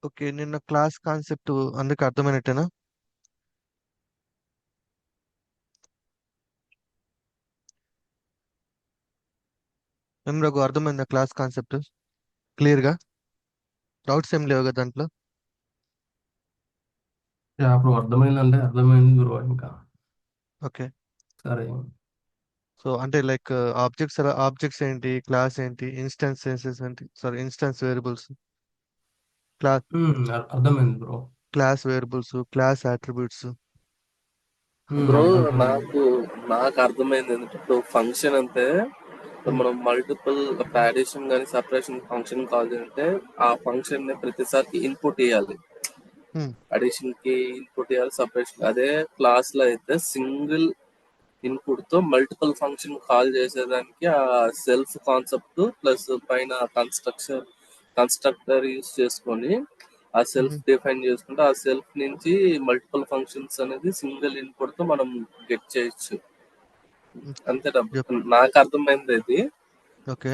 Okay, నిన్న class concept అందుకు అర్థమైనట్టేనా? ఏం రఘు, అర్థమైందా క్లాస్ కాన్సెప్ట్ క్లియర్ గా? డౌట్స్ ఏం లేవు కదా దాంట్లో? అప్పుడు అర్థమైందంటే అర్థమైంది బ్రో ఇంకా. ఓకే. సరే. సో అంటే లైక్ ఆబ్జెక్ట్స్ ఏంటి, క్లాస్ ఏంటి, ఇన్స్టెన్సెస్ ఏంటి, సారీ ఇన్స్టెన్స్ వేరియబుల్స్, క్లాస్ అర్థమైంది bro. Class variables, class attributes. Um, bro అర్థమైంది. నాకు అర్థమైంది ఏంటంటే ఇప్పుడు ఫంక్షన్ అంటే మనం మల్టిపుల్ అడిషన్ కానీ సపరేషన్ ఫంక్షన్ కాల్ చేయాలంటే ఆ ఫంక్షన్ ని ప్రతిసారి ఇన్పుట్ ఇవ్వాలి. అడిషన్ కి ఇన్పుట్ ఇవ్వాలి, సపరేషన్. అదే క్లాస్ లో అయితే సింగిల్ ఇన్పుట్ తో మల్టిపుల్ ఫంక్షన్ కాల్ చేసేదానికి ఆ సెల్ఫ్ కాన్సెప్ట్ ప్లస్ పైన కన్స్ట్రక్టర్ యూస్ చేసుకొని ఆ సెల్ఫ్ డిఫైన్ చేసుకుంటే ఆ సెల్ఫ్ నుంచి మల్టిపుల్ ఫంక్షన్స్ అనేది సింగిల్ ఇన్పుట్ తో మనం గెట్ చేయొచ్చు. అంతే నాకు అర్థమైంది ఇది. ఓకే.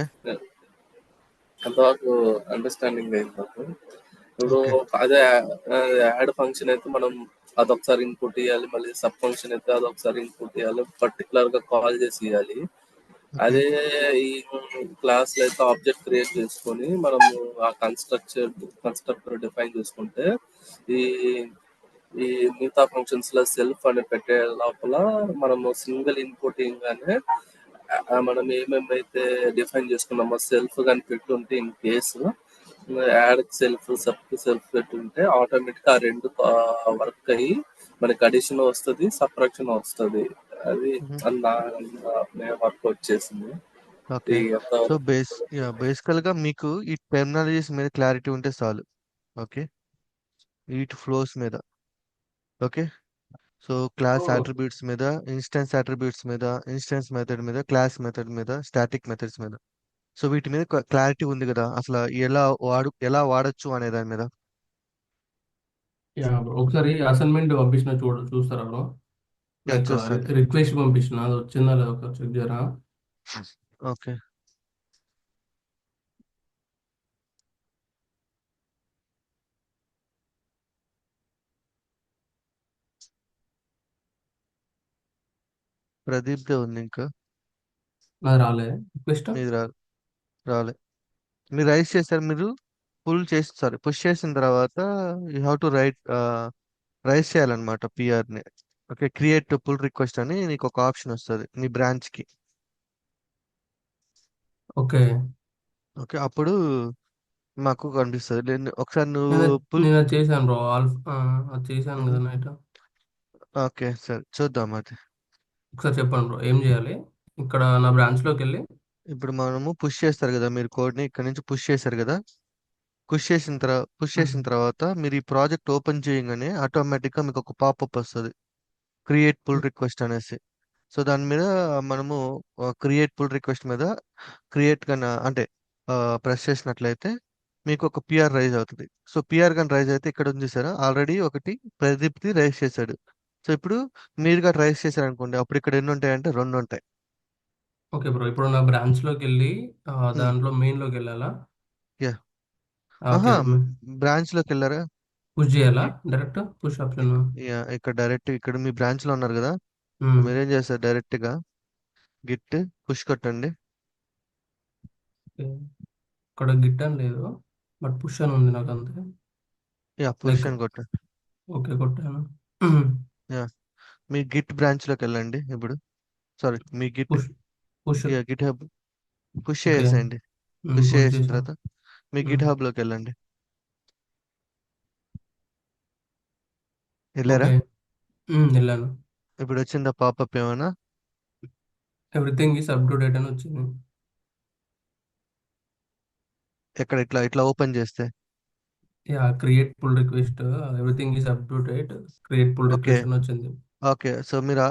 అంతవరకు అండర్స్టాండింగ్ అయింది నాకు. ఇప్పుడు ఓకే. అదే యాడ్ ఫంక్షన్ అయితే మనం అదొకసారి ఇన్పుట్ ఇవ్వాలి, మళ్ళీ సబ్ ఫంక్షన్ అయితే అదొకసారి ఇన్పుట్ ఇవ్వాలి, పర్టికులర్ గా కాల్ చేసి ఇవ్వాలి. ఓకే. అదే ఈ క్లాస్ లో అయితే ఆబ్జెక్ట్ క్రియేట్ చేసుకొని మనము ఆ కన్స్ట్రక్టర్ డిఫైన్ చేసుకుంటే ఈ ఈ మిగతా ఫంక్షన్స్ లో సెల్ఫ్ అని పెట్టే లోపల మనము సింగిల్ ఇన్పుట్ ఇవ్వగానే మనం ఏమేమైతే డిఫైన్ చేసుకున్నామో సెల్ఫ్ కానీ పెట్టుంటే in case add self sub self పెట్టుంటే ఆటోమేటిక్ ఆ రెండు వర్క్ అయ్యి మనకి అడిషన్ వస్తుంది, సబ్ట్రాక్షన్ వస్తుంది. అది వర్క్ వచ్చేసింది. ఓకే. ఇది సో ఎంతవరకు బేసికల్ గా మీకు ఈ టెర్మినాలజీస్ మీద క్లారిటీ ఉంటే చాలు. ఓకే. వీటి ఫ్లోస్ మీద. ఓకే. సో క్లాస్ అట్రిబ్యూట్స్ మీద, ఇన్స్టెన్స్ అట్రిబ్యూట్స్ మీద, ఇన్స్టెన్స్ మెథడ్ మీద, క్లాస్ మెథడ్ మీద, స్టాటిక్ మెథడ్స్ మీద. సో వీటి మీద క్లారిటీ ఉంది కదా, అసలు ఎలా వాడొచ్చు అనే దాని మీద. యా బ్రో, ఒకసారి అసైన్మెంట్ పంపించిన చూస్తారా బ్రో? లైక్ చూస్తాను. రిక్వెస్ట్ పంపించిన, అది వచ్చిందా లేదా ఒకసారి చెక్ చేయరా? ఓకే. ప్రదీప్ దే ఉంది ఇంకా. నాది రాలే రిక్వెస్ట్. మీది రాలే. మీరు రైస్ చేశారు, మీరు పుష్ చేసిన తర్వాత యూ హ్యావ్ టు రైస్ చేయాలన్నమాట పిఆర్ని. ఓకే, క్రియేట్ పుల్ రిక్వెస్ట్ అని నీకు ఒక ఆప్షన్ వస్తుంది మీ బ్రాంచ్ కి. ఓకే. ఓకే, అప్పుడు మాకు కనిపిస్తుంది. ఒకసారి నువ్వు నేను పుల్. నేను అది చేశాను బ్రో, అది చేశాను కదా నైట్. ఓకే, సరే చూద్దాం అది. ఒకసారి చెప్పండి బ్రో ఏం చేయాలి. ఇక్కడ నా బ్రాంచ్లోకి వెళ్ళి. ఇప్పుడు మనము పుష్ చేస్తారు కదా, మీరు కోడ్ని ఇక్కడ నుంచి పుష్ చేశారు కదా. పుష్ మ్మ్. చేసిన తర్వాత మీరు ఈ ప్రాజెక్ట్ ఓపెన్ చేయగానే ఆటోమేటిక్గా మీకు ఒక పాపప్ వస్తుంది, క్రియేట్ పుల్ రిక్వెస్ట్ అనేసి. సో దాని మీద మనము క్రియేట్ పుల్ రిక్వెస్ట్ మీద క్రియేట్ కన్నా అంటే ప్రెస్ చేసినట్లయితే మీకు ఒక పిఆర్ రైజ్ అవుతుంది. సో పిఆర్ కానీ రైజ్ అయితే ఇక్కడ ఉంది సార్, ఆల్రెడీ ఒకటి ప్రదీప్ది రైజ్ చేశాడు. సో ఇప్పుడు మీరుగా రైజ్ చేశారు అనుకోండి, అప్పుడు ఇక్కడ ఎన్ని ఉంటాయంటే రెండు ఉంటాయి. ఓకే బ్రో, ఇప్పుడు నా బ్రాంచ్లోకి వెళ్ళి దాంట్లో మెయిన్లోకి వెళ్ళాలా? యా. ఓకే. ఆహా, బ్రాంచ్ లోకి వెళ్ళారా? పుష్ చేయాలా గి- డైరెక్ట్ పుష్ ఆప్షన్? ఇక్కడ డైరెక్ట్ ఇక్కడ మీ బ్రాంచ్ లో ఉన్నారు కదా. మీరేం చేస్తారు, డైరెక్ట్ గా గిట్ పుష్ కొట్టండి. ఇక్కడ గిట్ అని లేదు, బట్ పుష్ అని ఉంది నాకు అంతే. యా, పుష్ లైక్ అని కొట్టండి. ఓకే కొట్టాను. యా, మీ గిట్ బ్రాంచ్ లోకి వెళ్ళండి ఇప్పుడు. సారీ, మీ git. Push push. Yeah, GitHub push okay. చేసేయండి. పుష్ పుష్ చేసిన చేశాను. తర్వాత మీ గిట్ హబ్ లోకి వెళ్ళండి. వెళ్ళారా? ఓకే. వెళ్ళాను. ఇప్పుడు వచ్చిందా పాపప్ ఏమైనా? Everything is up to date అని వచ్చింది. ఎక్కడ ఇట్లా ఇట్లా ఓపెన్ చేస్తే? Yeah, create pull request, everything is up to date, create pull okay. Request అని వచ్చింది. ఓకే, సో మీరు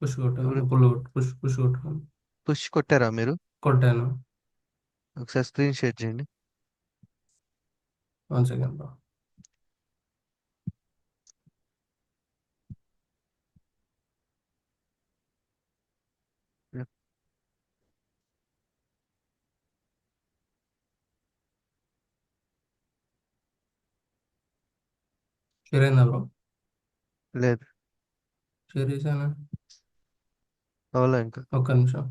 పుష్ కొట్టాను, ఇప్పుడు పుల్ పుష్ కొట్టాను. పుష్ కొట్టారా మీరు? కొట్టాను. ఒకసారి స్క్రీన్ షేర్ చేయండి. 1 సెకండ్ బ్రో. షేర్ అయిందా బ్రో? లేదు, షేర్ చేశాను. అవలా ఇంకా. ఒక్క నిమిషం.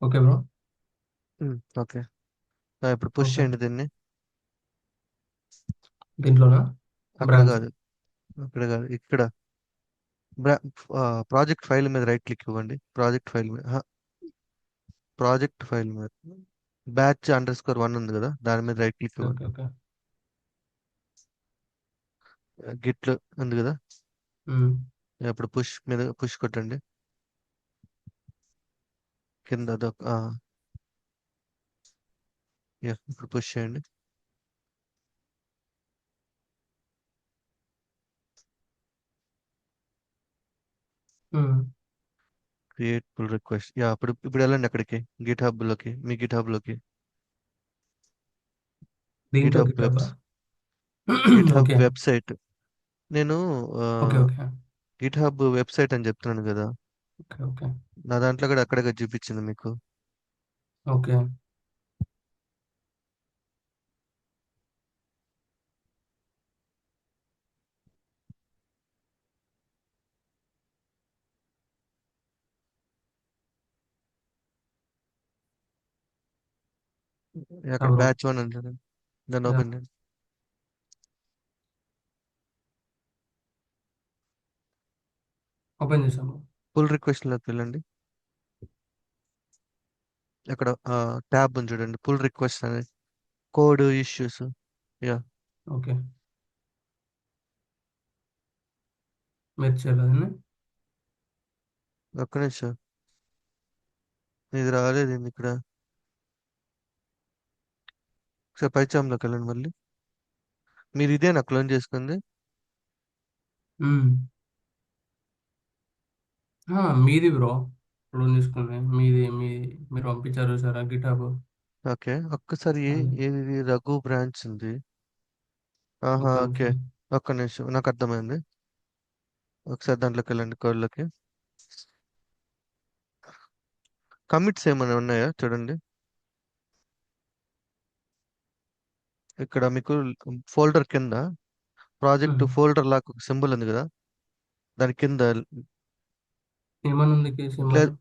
Okay bro. ఓకే, ఇప్పుడు పుష్ ఓకే. చేయండి దీన్ని. దీంట్లోనా? అక్కడ బ్రాంచ్. కాదు, అక్కడ కాదు, ఇక్కడ. ప్రాజెక్ట్ ఫైల్ మీద రైట్ క్లిక్ ఇవ్వండి. ప్రాజెక్ట్ ఫైల్ మీద batch_1 ఉంది కదా, దాని మీద రైట్ క్లిక్ ఓకే. ఇవ్వండి. ఓకే. గిట్లు ఉంది కదా, ఉమ్. ఇప్పుడు పుష్ మీద పుష్ కొట్టండి. కింద అదొక ఇప్పుడు పుష్ చేయండి. ఉమ్. Create pull request. ఇప్పుడు వెళ్ళండి అక్కడికి, గిట్ హబ్ లోకి, మీ గిట్ హబ్ లోకి. గిట్ దీంట్లో హబ్ గిట్టబ్బా. GitHub okay. వెబ్సైట్. నేను okay. Okay. GitHub website అని చెప్తున్నాను కదా, ఓకే. ఓకే. నా దాంట్లో కూడా అక్కడే కదా చూపించింది మీకు. ఓకే. అక్కడ బ్రో. batch 1 ఉంది కదా, దాన్ని యా. ఓపెన్ చేయండి. ఓపెన్ చేశాను. పుల్ రిక్వెస్ట్ లోకి వెళ్ళండి. అక్కడ ట్యాబ్ ఉంది చూడండి, పుల్ రిక్వెస్ట్ అనేది, కోడ్ ఇష్యూస్. Yeah, okay. మీరు చేయలేదండి? ఒక్క నిమిషం, ఇది రాలేదు ఏంది ఇక్కడ. ఒకసారి పైచాంలోకి వెళ్ళండి మళ్ళీ. మీరు ఇదేనా క్లోన్ చేసుకుంది? ఉమ్. మీది బ్రో. లోన్ తీసుకుంది మీది. మీరు పంపించారు సార్ గిటాబ్. ఓకే, ఒక్కసారి అది. ఏది రఘు బ్రాంచ్ ఉంది. ఆహా, ఒక్క ఓకే. నిమిషం. ఒక్క నిమిషం, నాకు అర్థమైంది. ఒకసారి దాంట్లోకి వెళ్ళండి, కోడ్లోకి. కమిట్స్ ఏమైనా ఉన్నాయా చూడండి. ఇక్కడ మీకు ఫోల్డర్ కింద ప్రాజెక్ట్ ఉమ్. ఫోల్డర్ లాగా ఒక సింబల్ ఉంది కదా, దాని కింద. ఏమని ఉంది సింబల్? లేదు,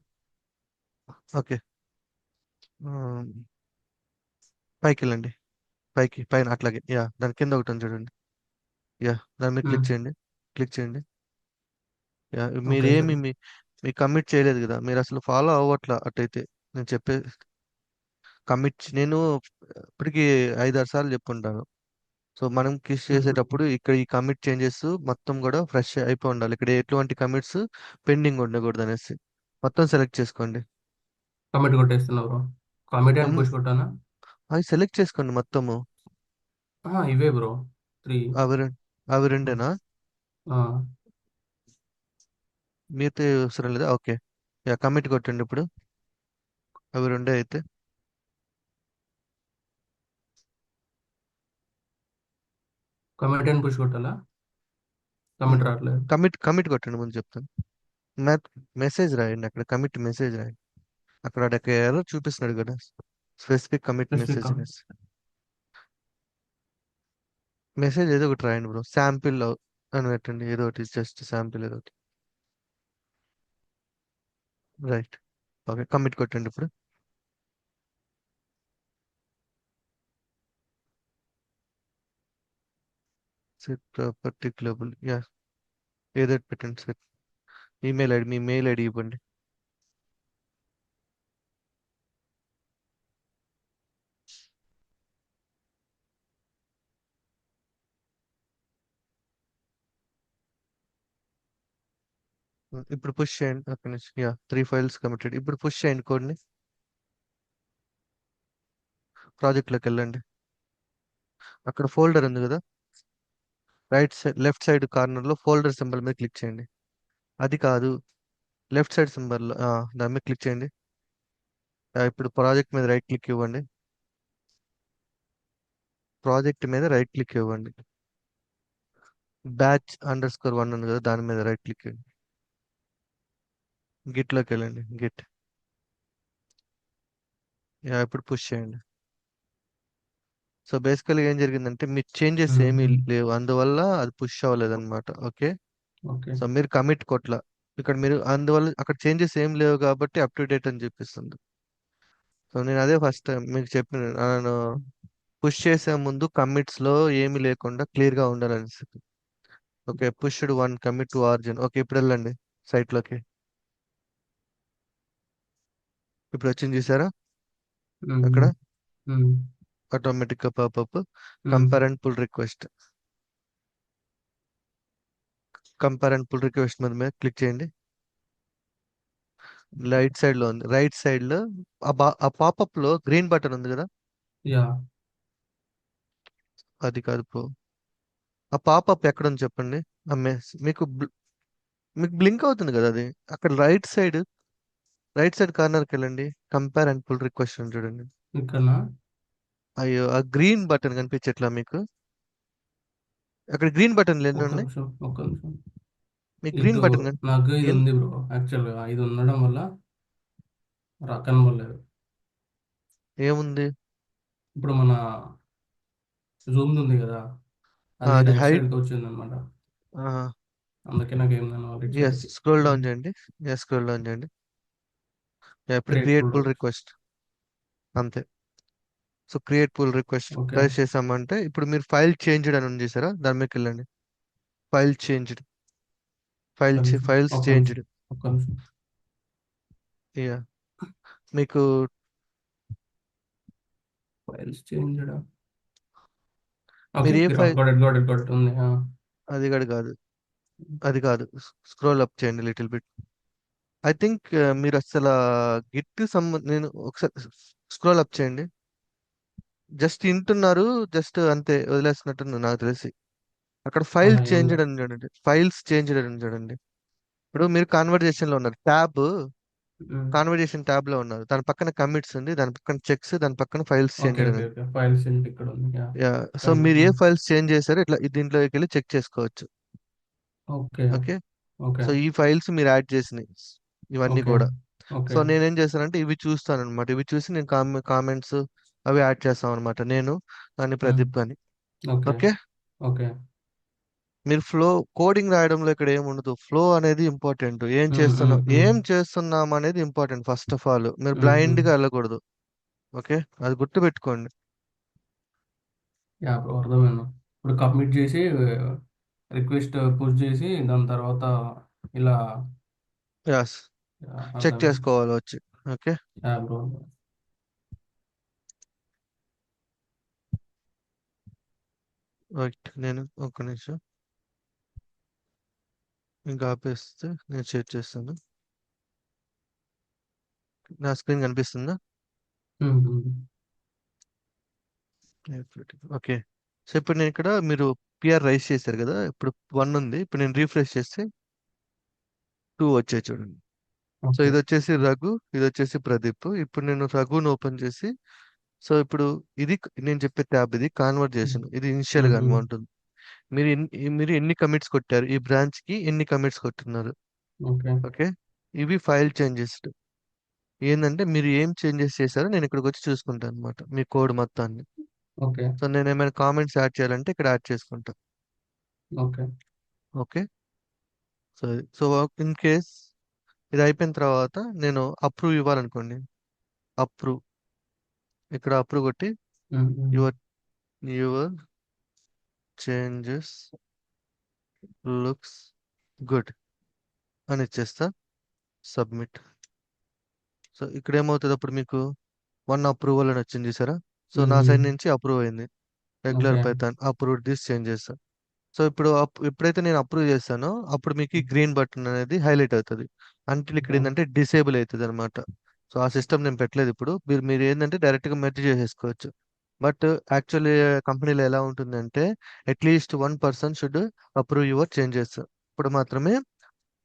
ఓకే. ఆ, పైకి వెళ్ళండి, పైకి పైన అట్లాగే, దాని కింద ఒకటి ఉంది చూడండి. దాని మీద క్లిక్ చేయండి, క్లిక్ చేయండి. ఓకే మీరేమి సార్. మీ కమిట్ చేయలేదు కదా, మీరు అసలు ఫాలో అవ్వట్లా అట్టయితే. నేను చెప్పే నేను ఇప్పటికి 5-6 సార్లు చెప్పుంటాను. సో మనం కిస్ చేసేటప్పుడు ఇక్కడ ఈ కమిట్ చేంజెస్ మొత్తం కూడా ఫ్రెష్ అయిపోయి ఉండాలి. ఇక్కడ ఎటువంటి కమిట్స్ పెండింగ్ ఉండకూడదు అనేసి మొత్తం సెలెక్ట్ చేసుకోండి. కమిట్ కొట్టేస్తున్నారు. కమిట్ అండ్ ఉమ్, పుష్ కొట్టానా? అవి సెలెక్ట్ చేసుకోండి మొత్తము. ఇవే బ్రో. 3. అవి అవి రెండేనా? మీతో అవసరం లేదా? ఓకే, కమిట్ కొట్టండి ఇప్పుడు. అవి రెండే అయితే. కమిట్ అండ్ పుష్ కొట్టాలా? కమిట్ రావట్లేదు. కమిట్ కమిట్ కొట్టండి, ముందు చెప్తాను. మెసేజ్ రాయండి, అక్కడ కమిట్ మెసేజ్ రాయండి. అక్కడ ఎర్రర్ చూపిస్తున్నాడు కదా, స్పెసిఫిక్ కమిట్ స్పెసిఫిక్. మెసేజ్ అనేసి. మెసేజ్ ఏదో ఒకటి రాయండి బ్రో, శాంపిల్ అని పెట్టండి, ఏదో ఒకటి, జస్ట్ శాంపిల్ ఏదో ఒకటి. రైట్, ఓకే, కమిట్ కొట్టండి ఇప్పుడు. సెట్ ప్రాపర్టీ గ్లోబల్, ఏదో ఒకటి పెట్టండి. సెట్ ఈమెయిల్ ఐడి, మీ మెయిల్ ఐడి ఇవ్వండి. ఇప్పుడు పుష్ చేయండి అక్కడి నుంచి. 3 ఫైల్స్ కమిటెడ్. ఇప్పుడు పుష్ చేయండి కోడ్ని. ప్రాజెక్ట్లోకి వెళ్ళండి, అక్కడ ఫోల్డర్ ఉంది కదా, లెఫ్ట్ సైడ్ కార్నర్ లో ఫోల్డర్ సింబల్ మీద క్లిక్ చేయండి. అది కాదు, లెఫ్ట్ సైడ్ సింబల్ దాని మీద క్లిక్ చేయండి. ఇప్పుడు ప్రాజెక్ట్ మీద రైట్ క్లిక్ ఇవ్వండి. ప్రాజెక్ట్ మీద రైట్ క్లిక్ ఇవ్వండి. batch_1 ఉంది కదా, దాని మీద రైట్ క్లిక్ ఇవ్వండి. గిట్ లోకి వెళ్ళండి, గిట్. ఇప్పుడు పుష్ చేయండి. సో బేసికల్గా ఏం జరిగిందంటే మీ చేంజెస్ ఏమీ లేవు, అందువల్ల అది పుష్ అవ్వలేదు అనమాట. ఓకే. ఓకే సో మీరు కమిట్ కొట్ల, ఇక్కడ మీరు అందువల్ల అక్కడ చేంజెస్ ఏం లేవు కాబట్టి అప్ టు డేట్ అని చూపిస్తుంది. సో నేను అదే ఫస్ట్ టైం మీకు చెప్పిన, నేను పుష్ చేసే ముందు కమిట్స్ లో ఏమీ లేకుండా క్లియర్ గా ఉండాలని. Okay, pushed one commit to ఆర్జిన్. Okay, ఇప్పుడు వెళ్ళండి సైట్ లోకి. ఇప్పుడు వచ్చింది చూసారా అక్కడ ఆటోమేటిక్ గా popup compare and pull request. Compare and pull request మీద క్లిక్ చేయండి. రైట్ సైడ్ లో ఉంది, రైట్ సైడ్ లో ఆ పాపప్ లో గ్రీన్ బటన్ ఉంది కదా, యా అది కాదు బ్రో. ఆ పాపప్ ఎక్కడ ఉంది చెప్పండి. మీకు మీకు బ్లింక్ అవుతుంది కదా అది, అక్కడ రైట్ సైడ్ కార్నర్కి వెళ్ళండి. కంపేర్ అండ్ పుల్ రిక్వెస్ట్ ఉంది చూడండి. ఇక్కడనా? అయ్యో, ఆ గ్రీన్ బటన్ కనిపించట్లా మీకు? అక్కడ గ్రీన్ బటన్లు ఎన్ని ఒక్క ఉన్నాయి? నిమిషం, ఒక్క నిమిషం. మీకు గ్రీన్ ఇటు బటన్ నాకు ఇది ఉంది బ్రో, యాక్చువల్గా ఇది ఉండడం వల్ల కనబడలేదు. ఏముంది? ఇప్పుడు మన జూమ్ ఉంది కదా, అది అది రైట్ హైట్. సైడ్కి వచ్చింది అనమాట. అందుకే నాకు ఏం కనబడట్లేదు. ఎస్, స్క్రోల్ డౌన్ చేయండి. ఎస్, స్క్రోల్ డౌన్ చేయండి. ఇప్పుడు create create pull pull request. Request అంతే. So create pull request okay press చేసామంటే ఇప్పుడు మీరు ఫైల్ చేంజ్డ్ అని ఉంది చూసారా, దాని మీదకి వెళ్ళండి. ఫైల్ చేంజ్డ్, ఒక్క నిమిషం, ఫైల్స్ ఒక్క నిమిషం, చేంజ్డ్. ఒక్క నిమిషం. యా, మీకు ఫైల్స్ చేంజ్. ఓకే మీరు ఏ ఫైల్, గాట్ ఇట్ ఉంది. అది కూడా కాదు, అది కాదు. స్క్రోల్ అప్ చేయండి లిటిల్ బిట్. ఐ థింక్ మీరు అసలు గిట్ నేను ఒకసారి స్క్రోల్ అప్ చేయండి. జస్ట్ వింటున్నారు, జస్ట్ అంతే వదిలేస్తున్నట్టు నాకు తెలిసి. అక్కడ ఫైల్ అలా ఏం చేంజ్డ్ లేదు. అని చూడండి, ఫైల్స్ చేంజ్డ్ అని చూడండి. ఇప్పుడు మీరు కాన్వర్జేషన్ లో ఉన్నారు, ఉమ్, కాన్వర్జేషన్ ట్యాబ్ లో ఉన్నారు, దాని పక్కన కమిట్స్ ఉంది, దాని పక్కన చెక్స్, దాని పక్కన ఫైల్స్ ఓకే చేంజ్డ్ అని ఓకే ఉంది. ఓకే ఫైల్స్ చేంజ్ ఇక్కడ ఉంది. Yeah, so fine. మీరు ఏ ఫైల్స్ చేంజ్ చేశారో ఇట్లా దీంట్లోకి వెళ్ళి చెక్ చేసుకోవచ్చు. Okay okay. ఓకే సో ఈ ఫైల్స్ మీరు యాడ్ చేసినాయి ఇవన్నీ ఓకే కూడా. ఓకే సో నేనేం చేస్తానంటే ఇవి చూస్తాను అనమాట, ఇవి చూసి నేను కామెంట్స్ అవి యాడ్ చేస్తాం అనమాట, నేను కానీ ఉమ్, ప్రదీప్ కానీ. Okay okay. ఓకే. మీరు కోడింగ్ రాయడంలో ఇక్కడ ఏమి ఉండదు, ఫ్లో అనేది ఇంపార్టెంట్. ఉమ్, ఉమ్, ఉమ్, ఏం చేస్తున్నాం అనేది ఇంపార్టెంట్. ఫస్ట్ ఆఫ్ ఆల్ మీరు ఉమ్, బ్లైండ్ ఉమ్. గా వెళ్ళకూడదు. ఓకే, అది గుర్తు పెట్టుకోండి. యా బ్రో, అర్థమైంది. ఇప్పుడు కమిట్ చేసి రిక్వెస్ట్ పుష్ చేసి దాని తర్వాత ఇలా. యస్, యా, చెక్ అర్థమైంది. చేసుకోవాలి వచ్చి. ఓకే. Yeah bro. రైట్, నేను ఒక్క నిమిషం ఇంకా ఆపేస్తే నేను షేర్ చేస్తాను. నా స్క్రీన్ కనిపిస్తుందా? ఉమ్, ఉమ్. ఓకే. సో ఇప్పుడు నేను ఇక్కడ మీరు పిఆర్ రైస్ చేశారు కదా, ఇప్పుడు 1 ఉంది. ఇప్పుడు నేను రీఫ్రెష్ చేస్తే 2 వచ్చాయి చూడండి. So okay. ఇది వచ్చేసి రఘు, ఇది వచ్చేసి ప్రదీప్. ఇప్పుడు నేను రఘుని ఓపెన్ చేసి, సో ఇప్పుడు ఇది నేను చెప్పే ట్యాబ్, ఇది ఉమ్, కాన్వర్జేషన్, ఇది ఇనిషియల్ ఉమ్, గా ఉమ్. అనమాట ఉంటుంది. మీరు ఎన్ని కమిట్స్ కొట్టారు, ఈ బ్రాంచ్ కి ఎన్ని కమిట్స్ కొట్టున్నారు. Okay okay. ఇవి ఫైల్ చేంజెస్. ఏంటంటే మీరు ఏం చేంజెస్ చేశారో నేను ఇక్కడికి వచ్చి చూసుకుంటాను అనమాట, మీ కోడ్ మొత్తాన్ని. ఓకే సో నేను ఏమైనా కామెంట్స్ యాడ్ చేయాలంటే ఇక్కడ యాడ్ చేసుకుంటా. Okay okay. So so in case ఇది అయిపోయిన తర్వాత నేను అప్రూవ్ ఇవ్వాలనుకోండి, అప్రూవ్, ఇక్కడ అప్రూవ్ కొట్టి um, um. Your your changes looks good అని ఇచ్చేస్తా. సబ్మిట్. సో ఇక్కడ ఏమవుతుంది అప్పుడు మీకు 1 అప్రూవల్ అని వచ్చింది చూసారా. సో ఉమ్, నా ఉమ్. సైడ్ నుంచి అప్రూవ్ అయింది. Regular okay Python approve this change చేస్తా. సో ఇప్పుడు ఎప్పుడైతే నేను అప్రూవ్ చేస్తానో అప్పుడు మీకు ఈ గ్రీన్ బటన్ అనేది హైలైట్ అవుతుంది. అంటిల్ ఇక్కడ ఓకే ఏంటంటే డిసేబుల్ అవుతుంది అనమాట. సో ఆ సిస్టమ్ నేను పెట్టలేదు ఇప్పుడు. మీరు ఏంటంటే డైరెక్ట్ గా మెర్జ్ చేసేసుకోవచ్చు. బట్ యాక్చువల్లీ కంపెనీలో ఎలా ఉంటుందంటే at least 1 person should approve your changes. ఇప్పుడు మాత్రమే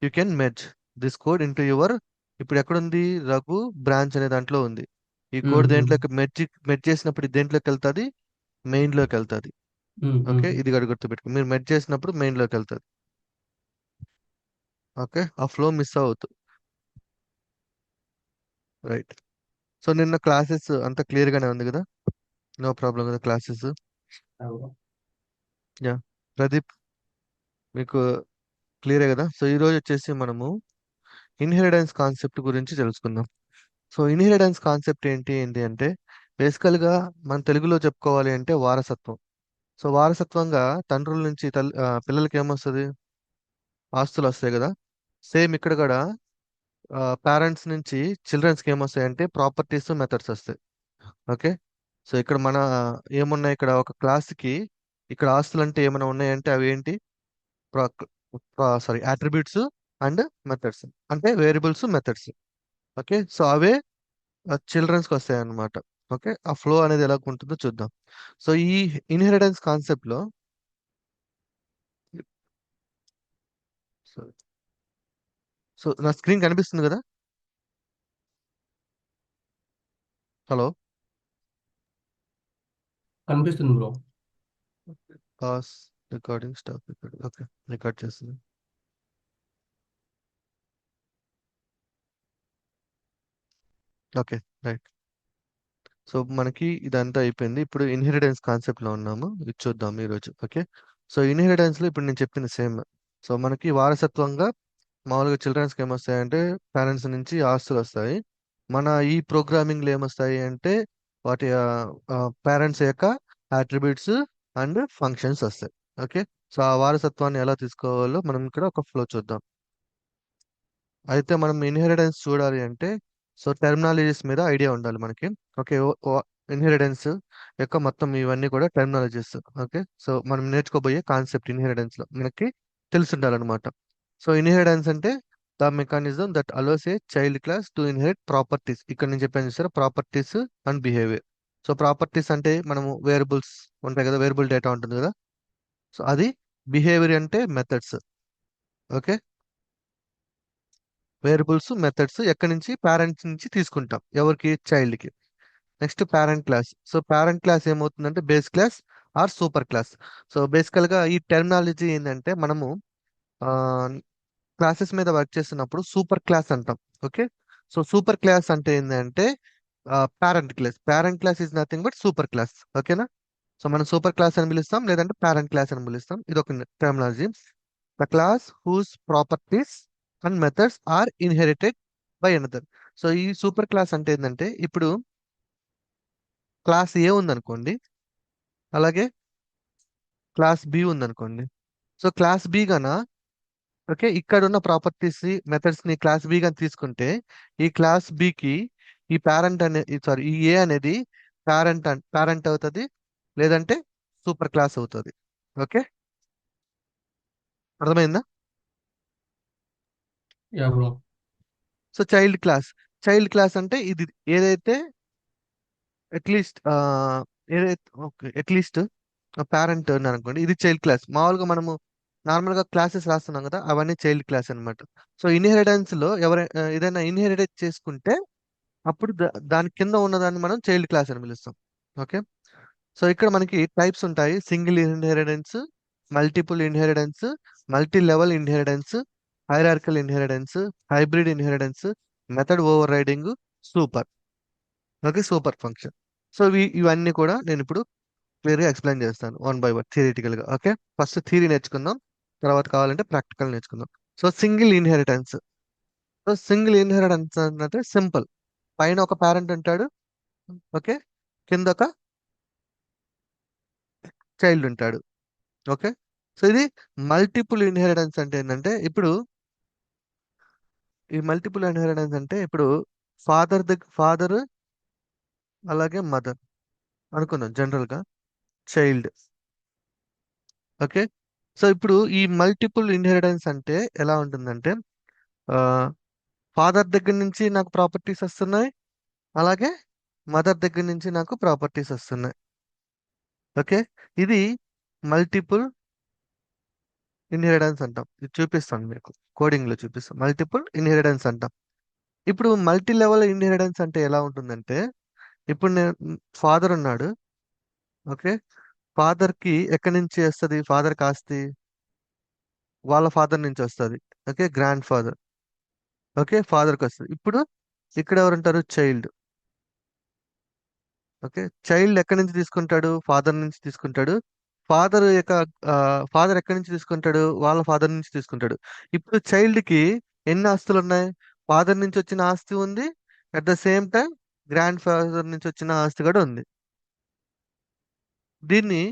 you can merge this code into your. ఇప్పుడు ఎక్కడుంది? రఘు బ్రాంచ్ అనే దాంట్లో ఉంది. ఈ ఉమ్, కోడ్ ఉమ్, దేంట్లోకి మెర్జ్ చేసినప్పుడు ఇది దేంట్లోకి వెళ్తుంది? మెయిన్ లోకి వెళ్తుంది. ఉమ్, ఓకే, ఉమ్. ఇది కూడా గుర్తుపెట్టుకో, మీరు మెర్జ్ చేసినప్పుడు మెయిన్ లోకి వెళ్తుంది. ఓకే, ఆ ఫ్లో మిస్ అవుతుంది. రైట్. సో నిన్న క్లాసెస్ అంతా క్లియర్ గానే ఉంది కదా? నో ప్రాబ్లం కదా classes? Yeah bro. Yeah. Pradeep, మీకు క్లియరే కదా? సో ఈ రోజు వచ్చేసి మనము ఇన్హెరిటెన్స్ కాన్సెప్ట్ గురించి తెలుసుకుందాం. సో ఇన్హెరిటెన్స్ కాన్సెప్ట్ ఏంటి ఏంటి అంటే బేసికల్ గా మన తెలుగులో చెప్పుకోవాలి అంటే వారసత్వం. సో వారసత్వంగా తండ్రుల నుంచి పిల్లలకి ఏమొస్తుంది? ఆస్తులు వస్తాయి కదా. సేమ్ ఇక్కడ కూడా పేరెంట్స్ నుంచి చిల్డ్రన్స్కి ఏమొస్తాయి అంటే ప్రాపర్టీస్ మెథడ్స్ వస్తాయి. ఓకే. సో ఇక్కడ మన ఏమున్నాయి, ఇక్కడ ఒక క్లాస్కి ఇక్కడ ఆస్తులు అంటే ఏమైనా ఉన్నాయంటే అవి ఏంటి? సారీ, అట్రిబ్యూట్స్ అండ్ మెథడ్స్, అంటే వేరియబుల్స్ మెథడ్స్. ఓకే. సో అవే చిల్డ్రన్స్కి వస్తాయి అన్నమాట. ఓకే. ఆ ఫ్లో అనేది ఎలా ఉంటుందో చూద్దాం. సో ఈ ఇన్హెరిటెన్స్ కాన్సెప్ట్ లో సో సో నా స్క్రీన్ కనిపిస్తుంది కదా? హలో. కనిపిస్తుంది bro. Pass recording stop recording. Okay. Record చేస్తుంది. ఓకే. రైట్. సో మనకి ఇదంతా అయిపోయింది. ఇప్పుడు ఇన్హెరిటెన్స్ కాన్సెప్ట్ లో ఉన్నాము. ఇది చూద్దాం ఈరోజు. ఓకే. సో ఇన్హెరిటెన్స్ లో ఇప్పుడు నేను చెప్పింది సేమ్. సో మనకి వారసత్వంగా మామూలుగా చిల్డ్రన్స్కి ఏమొస్తాయంటే పేరెంట్స్ నుంచి ఆస్తులు వస్తాయి. మన ఈ ప్రోగ్రామింగ్ లో ఏమొస్తాయి అంటే వాటి పేరెంట్స్ యొక్క అట్రిబ్యూట్స్ అండ్ ఫంక్షన్స్ వస్తాయి. ఓకే. సో ఆ వారసత్వాన్ని ఎలా తీసుకోవాలో మనం ఇక్కడ ఒక ఫ్లో చూద్దాం. అయితే మనం ఇన్హెరిటెన్స్ చూడాలి అంటే సో టెర్మినాలజీస్ మీద ఐడియా ఉండాలి మనకి. ఓకే. ఇన్హెరిటెన్స్ యొక్క మొత్తం ఇవన్నీ కూడా టెర్మినాలజీస్. ఓకే. సో మనం నేర్చుకోబోయే కాన్సెప్ట్ ఇన్హెరిటెన్స్ లో మనకి తెలిసి ఉండాలన్నమాట. సో ఇన్హెరిటెన్స్ అంటే the mechanism that allows a child class to inherit properties. ఇక్కడ నేను చెప్పాను చూసారా, properties and behaviour. So properties అంటే మనము వేరియబుల్స్ ఉంటాయి కదా, వేరియబుల్ డేటా ఉంటుంది కదా. సో అది. బిహేవియర్ అంటే మెథడ్స్. ఓకే. వేరియబుల్స్ మెథడ్స్ ఎక్కడి నుంచి? పేరెంట్స్ నుంచి తీసుకుంటాం. ఎవరికి? చైల్డ్ కి. Next parent class. So parent class ఏమవుతుందంటే base class or super class. So బేసికల్ గా ఈ టెర్మినాలజీ ఏంటంటే మనము క్లాసెస్ మీద వర్క్ చేస్తున్నప్పుడు సూపర్ క్లాస్ అంటాం. ఓకే. సో సూపర్ క్లాస్ అంటే ఏంటంటే parent class. Parent class is nothing but super class. ఓకేనా? సో మనం సూపర్ క్లాస్ అని పిలుస్తాం, లేదంటే పేరెంట్ క్లాస్ అని పిలుస్తాం. ఇది ఒక terminology. The class whose properties and methods are inherited by another. So ఈ సూపర్ క్లాస్ అంటే ఏంటంటే ఇప్పుడు క్లాస్ ఏ ఉందనుకోండి, అలాగే క్లాస్ బి ఉందనుకోండి. సో క్లాస్ బి గన ఓకే ఇక్కడ ఉన్న ప్రాపర్టీస్ మెథడ్స్ ని క్లాస్ బి గాని తీసుకుంటే ఈ క్లాస్ బికి ఈ పేరెంట్ అనే సారీ ఈ ఏ అనేది పేరెంట్ అవుతుంది, లేదంటే సూపర్ క్లాస్ అవుతుంది. ఓకే. అర్థమైందా? Yeah bro. So child class అంటే ఇది ఏదైతే అట్లీస్ట్ ఏదైతే ఓకే అట్లీస్ట్ పేరెంట్ అనుకోండి, ఇది చైల్డ్ క్లాస్. మామూలుగా మనము నార్మల్ గా క్లాసెస్ రాస్తున్నాం కదా, అవన్నీ చైల్డ్ క్లాస్ అన్నమాట. సో ఇన్హెరిటెన్స్ లో ఏదైనా ఇన్హెరిటెడ్ చేసుకుంటే అప్పుడు దాని కింద ఉన్నదాన్ని మనం చైల్డ్ క్లాస్ అని పిలుస్తాం. ఓకే. సో ఇక్కడ మనకి టైప్స్ ఉంటాయి: single inheritance, multiple inheritance, multi level inheritance, hierarchical inheritance, hybrid inheritance, method overriding, super. Okay. Super function. So ఇవన్నీ కూడా నేను ఇప్పుడు క్లియర్ గా ఎక్స్ప్లెయిన్ చేస్తాను వన్ బై వన్ థియరిటికల్ గా. ఓకే. ఫస్ట్ థియరీ నేర్చుకుందాం, తర్వాత కావాలంటే ప్రాక్టికల్ నేర్చుకుందాం. So single inheritance. So single inheritance అంటే సింపుల్. పైన ఒక పేరెంట్ ఉంటాడు. ఓకే. కింద ఒక చైల్డ్ ఉంటాడు. ఓకే. సో ఇది మల్టిపుల్ ఇన్హెరిటెన్స్ అంటే ఏంటంటే ఇప్పుడు ఈ మల్టిపుల్ ఇన్హెరిటెన్స్ అంటే ఇప్పుడు ఫాదర్ అలాగే మదర్ అనుకుందాం జనరల్ గా, చైల్డ్. ఓకే. సో ఇప్పుడు ఈ మల్టిపుల్ ఇన్హెరిటెన్స్ అంటే ఎలా ఉంటుందంటే ఫాదర్ దగ్గర నుంచి నాకు ప్రాపర్టీస్ వస్తున్నాయి, అలాగే మదర్ దగ్గర నుంచి నాకు ప్రాపర్టీస్ వస్తున్నాయి. ఓకే. ఇది మల్టిపుల్ ఇన్హెరిటెన్స్ అంటాం. ఇది చూపిస్తాను మీకు, కోడింగ్ లో చూపిస్తాం. మల్టిపుల్ ఇన్హెరిటెన్స్ అంటాం. ఇప్పుడు మల్టీ లెవెల్ ఇన్హెరిటెన్స్ అంటే ఎలా ఉంటుందంటే ఇప్పుడు నేను ఫాదర్ ఉన్నాడు. ఓకే. ఫాదర్ కి ఎక్కడి నుంచి వస్తుంది? ఫాదర్ ఆస్తి వాళ్ళ ఫాదర్ నుంచి వస్తుంది. ఓకే. Grand father. ఓకే. ఫాదర్కి వస్తుంది. ఇప్పుడు ఇక్కడ ఎవరు ఉంటారు? చైల్డ్. ఓకే. చైల్డ్ ఎక్కడి నుంచి తీసుకుంటాడు? ఫాదర్ నుంచి తీసుకుంటాడు. ఫాదర్ యొక్క ఫాదర్ ఎక్కడి నుంచి తీసుకుంటాడు? వాళ్ళ ఫాదర్ నుంచి తీసుకుంటాడు. ఇప్పుడు చైల్డ్ కి ఎన్ని ఆస్తులు ఉన్నాయి? ఫాదర్ నుంచి వచ్చిన ఆస్తి ఉంది. At the same time grand father నుంచి వచ్చిన ఆస్తి కూడా ఉంది. దీన్ని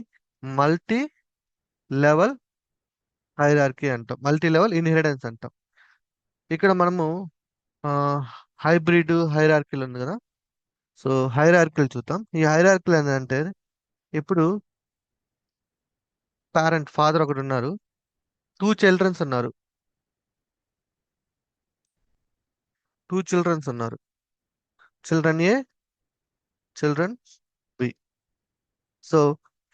మల్టీ లెవెల్ హైరార్కీ అంటాం. మల్టీ లెవెల్ ఇన్హెరిటెన్స్ అంటాం. ఇక్కడ మనము హైబ్రిడ్ హైరార్కీలు ఉంది కదా. సో హైరార్కీలు చూద్దాం. ఈ హైరార్కీలు ఏంటంటే ఇప్పుడు పేరెంట్ ఫాదర్ ఒకడు ఉన్నారు. 2 చిల్డ్రన్స్ ఉన్నారు. 2 చిల్డ్రన్స్ ఉన్నారు. చిల్డ్రన్ ఏ, చిల్డ్రన్ బి. సో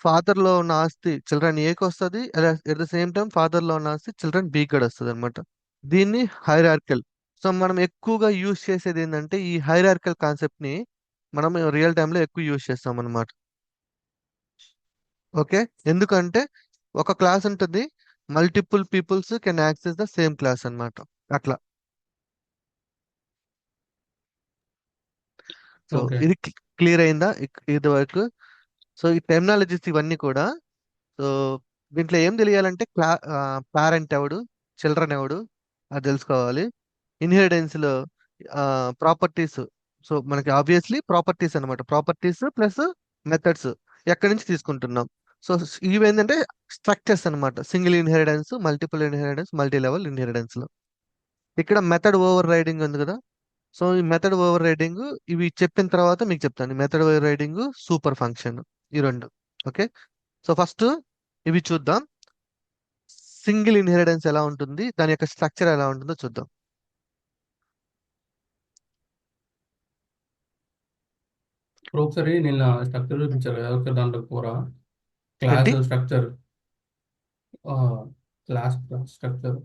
ఫాదర్ లో ఉన్న ఆస్తి చిల్డ్రన్ ఏకి వస్తుంది. At the same time father లో ఉన్న ఆస్తి చిల్డ్రన్ బి కూడా వస్తుంది అనమాట. దీన్ని హైరార్కల్. సో మనం ఎక్కువగా యూజ్ చేసేది ఏంటంటే ఈ హైరార్కల్ కాన్సెప్ట్ ని మనం రియల్ టైమ్ లో ఎక్కువ యూజ్ చేస్తాం అనమాట. ఓకే. ఎందుకంటే ఒక క్లాస్ ఉంటుంది, multiple peoples can access the same class అన్నమాట. అట్లా. So okay. ఇది క్లియర్ అయిందా ఇది వరకు? సో ఈ టెర్మినాలజీస్ ఇవన్నీ కూడా. సో దీంట్లో ఏం తెలియాలంటే పేరెంట్ ఎవడు, చిల్డ్రన్ ఎవడు అది తెలుసుకోవాలి. ఇన్హెరిటెన్స్ లో ప్రాపర్టీస్. సో మనకి ఆబ్వియస్లీ ప్రాపర్టీస్ అన్నమాట. ప్రాపర్టీస్ ప్లస్ మెథడ్స్ ఎక్కడి నుంచి తీసుకుంటున్నాం. సో ఇవేంటంటే స్ట్రక్చర్స్ అన్నమాట. Single inheritance, multiple inheritance, multi level inheritance లో. ఇక్కడ మెథడ్ ఓవర్ రైడింగ్ ఉంది కదా. సో ఈ మెథడ్ ఓవర్ రైడింగ్ ఇవి చెప్పిన తర్వాత మీకు చెప్తాను. Method overriding, super function, ఈ రెండు. ఓకే. సో ఫస్ట్ ఇవి చూద్దాం. సింగిల్ ఇన్హెరిటెన్స్ ఎలా ఉంటుంది, దాని యొక్క స్ట్రక్చర్ ఎలా ఉంటుందో చూద్దాం. ఇప్పుడు ఒకసారి నిన్న స్ట్రక్చర్ చూపించారు కదా, ఒకసారి దాంట్లో కూర ఏంటి? క్లాస్ స్ట్రక్చర్, క్లాస్ స్ట్రక్చర్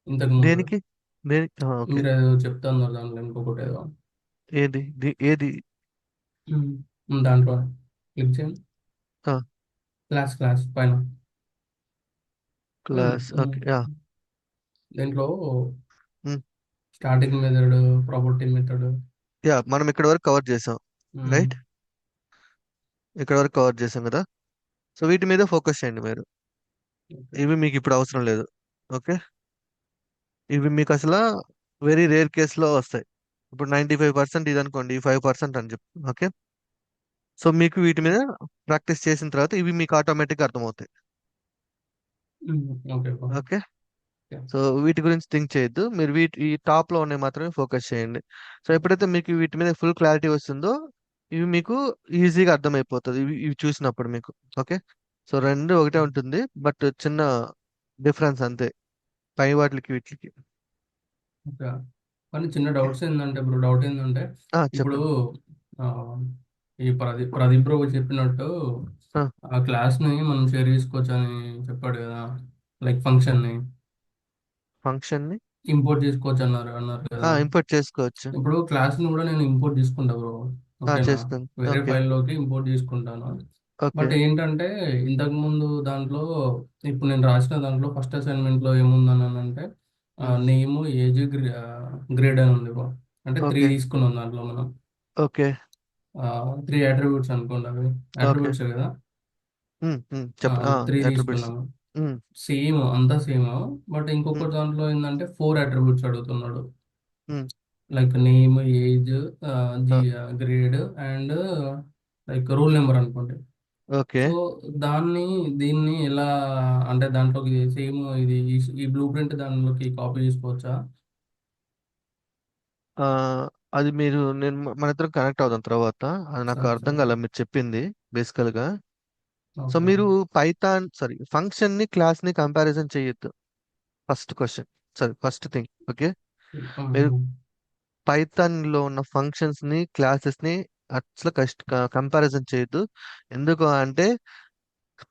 ఇంతకు ముందు దేనికి? దేనికి? ఓకే. మీరు ఏదో చెప్తా ఉన్నారు దాంట్లో ఇంకొకటి ఏదో. ఏది ఏది? దాంట్లో క్లిక్ చేయండి. ఆ, క్లాస్ పైన ఉమ్, క్లాస్. ఉమ్. ఓకే. యా. దీంట్లో starting method, property method. Yeah, మనం ఇక్కడ వరకు కవర్ చేసాం. రైట్. ఇక్కడ వరకు కవర్ చేసాం కదా. సో వీటి మీద ఫోకస్ చేయండి మీరు. ఇవి మీకు ఇప్పుడు అవసరం లేదు. ఓకే. ఇవి మీకు అసలు వెరీ రేర్ కేసులో వస్తాయి. ఇప్పుడు 95% ఇది అనుకోండి, 5% అని చెప్పి. ఓకే. సో మీకు వీటి మీద ప్రాక్టీస్ చేసిన తర్వాత ఇవి మీకు ఆటోమేటిక్గా అర్థమవుతాయి. ఓకే. ఓకే. సో వీటి గురించి థింక్ చేయొద్దు. మీరు ఈ టాప్ లో ఉన్నాయి మాత్రమే ఫోకస్ చేయండి. సో ఎప్పుడైతే మీకు వీటి మీద ఫుల్ క్లారిటీ వస్తుందో ఇవి మీకు ఈజీగా అర్థమైపోతుంది. ఇవి చూసినప్పుడు మీకు. ఓకే. సో రెండు ఒకటే ఉంటుంది, బట్ చిన్న డిఫరెన్స్ అంతే పై వాటికి వీటికి. ఓకే. కానీ చిన్న ఓకే. డౌట్స్ ఏంటంటే బ్రో, డౌట్ ఏంటంటే ఇప్పుడు చెప్పండి. ఆ, ఈ ప్రదీప్ బ్రో చెప్పినట్టు ఆ క్లాస్ని మనం షేర్ చేసుకోవచ్చు అని చెప్పాడు కదా, లైక్ ఫంక్షన్ని ఫంక్షన్ ని ఇంపోర్ట్ చేసుకోవచ్చు అన్నారు కదా. ఇంపోర్ట్ చేసుకోవచ్చు. ఇప్పుడు క్లాస్ని కూడా నేను ఇంపోర్ట్ చేసుకుంటా బ్రో, ఓకేనా? చేసుకోండి. వేరే ఓకే. ఫైల్లోకి ఇంపోర్ట్ చేసుకుంటాను. ఓకే. బట్ ఏంటంటే ఇంతకుముందు దాంట్లో, ఇప్పుడు నేను రాసిన దాంట్లో ఫస్ట్ అసైన్మెంట్లో ఏముందని అంటే నేము, ఏజ్, గ్రేడ్ అని ఉంది బ్రో. అంటే 3 ఓకే. తీసుకున్నాం దాంట్లో మనం. ఓకే. 3 అట్రిబ్యూట్స్ అనుకోండి, అవి ఓకే. అట్రిబ్యూట్స్ కదా. చెప్పండి. 3 అట్రిబ్యూట్స్. తీసుకున్నాము, సేమ్ అంతా సేమ్. బట్ ఇంకొక దాంట్లో ఏంటంటే 4 అట్రిబ్యూట్స్ అడుగుతున్నాడు, like name, age, G grade and like roll number అనుకోండి. ఓకే. సో దీన్ని ఎలా, అంటే దాంట్లోకి సేమ్ ఇది ఈ బ్లూ ప్రింట్ దానిలోకి కాపీ చేసుకోవచ్చా? ఆ, అది మీరు మన ఇద్దరం కనెక్ట్ అవుదాం తర్వాత. అది నాకు సరే అర్థం సరే కాల సరే. మీరు చెప్పింది బేసికల్ గా. So okay. మీరు పైథాన్ సారీ ఫంక్షన్ ని క్లాస్ ని కంపారిజన్ చేయొద్దు. First question. Sorry first thing. Okay. మీరు పైథాన్ లో ఉన్న ఫంక్షన్స్ ని క్లాసెస్ ని అసలు కంపారిజన్ చేయొద్దు. ఎందుకు అంటే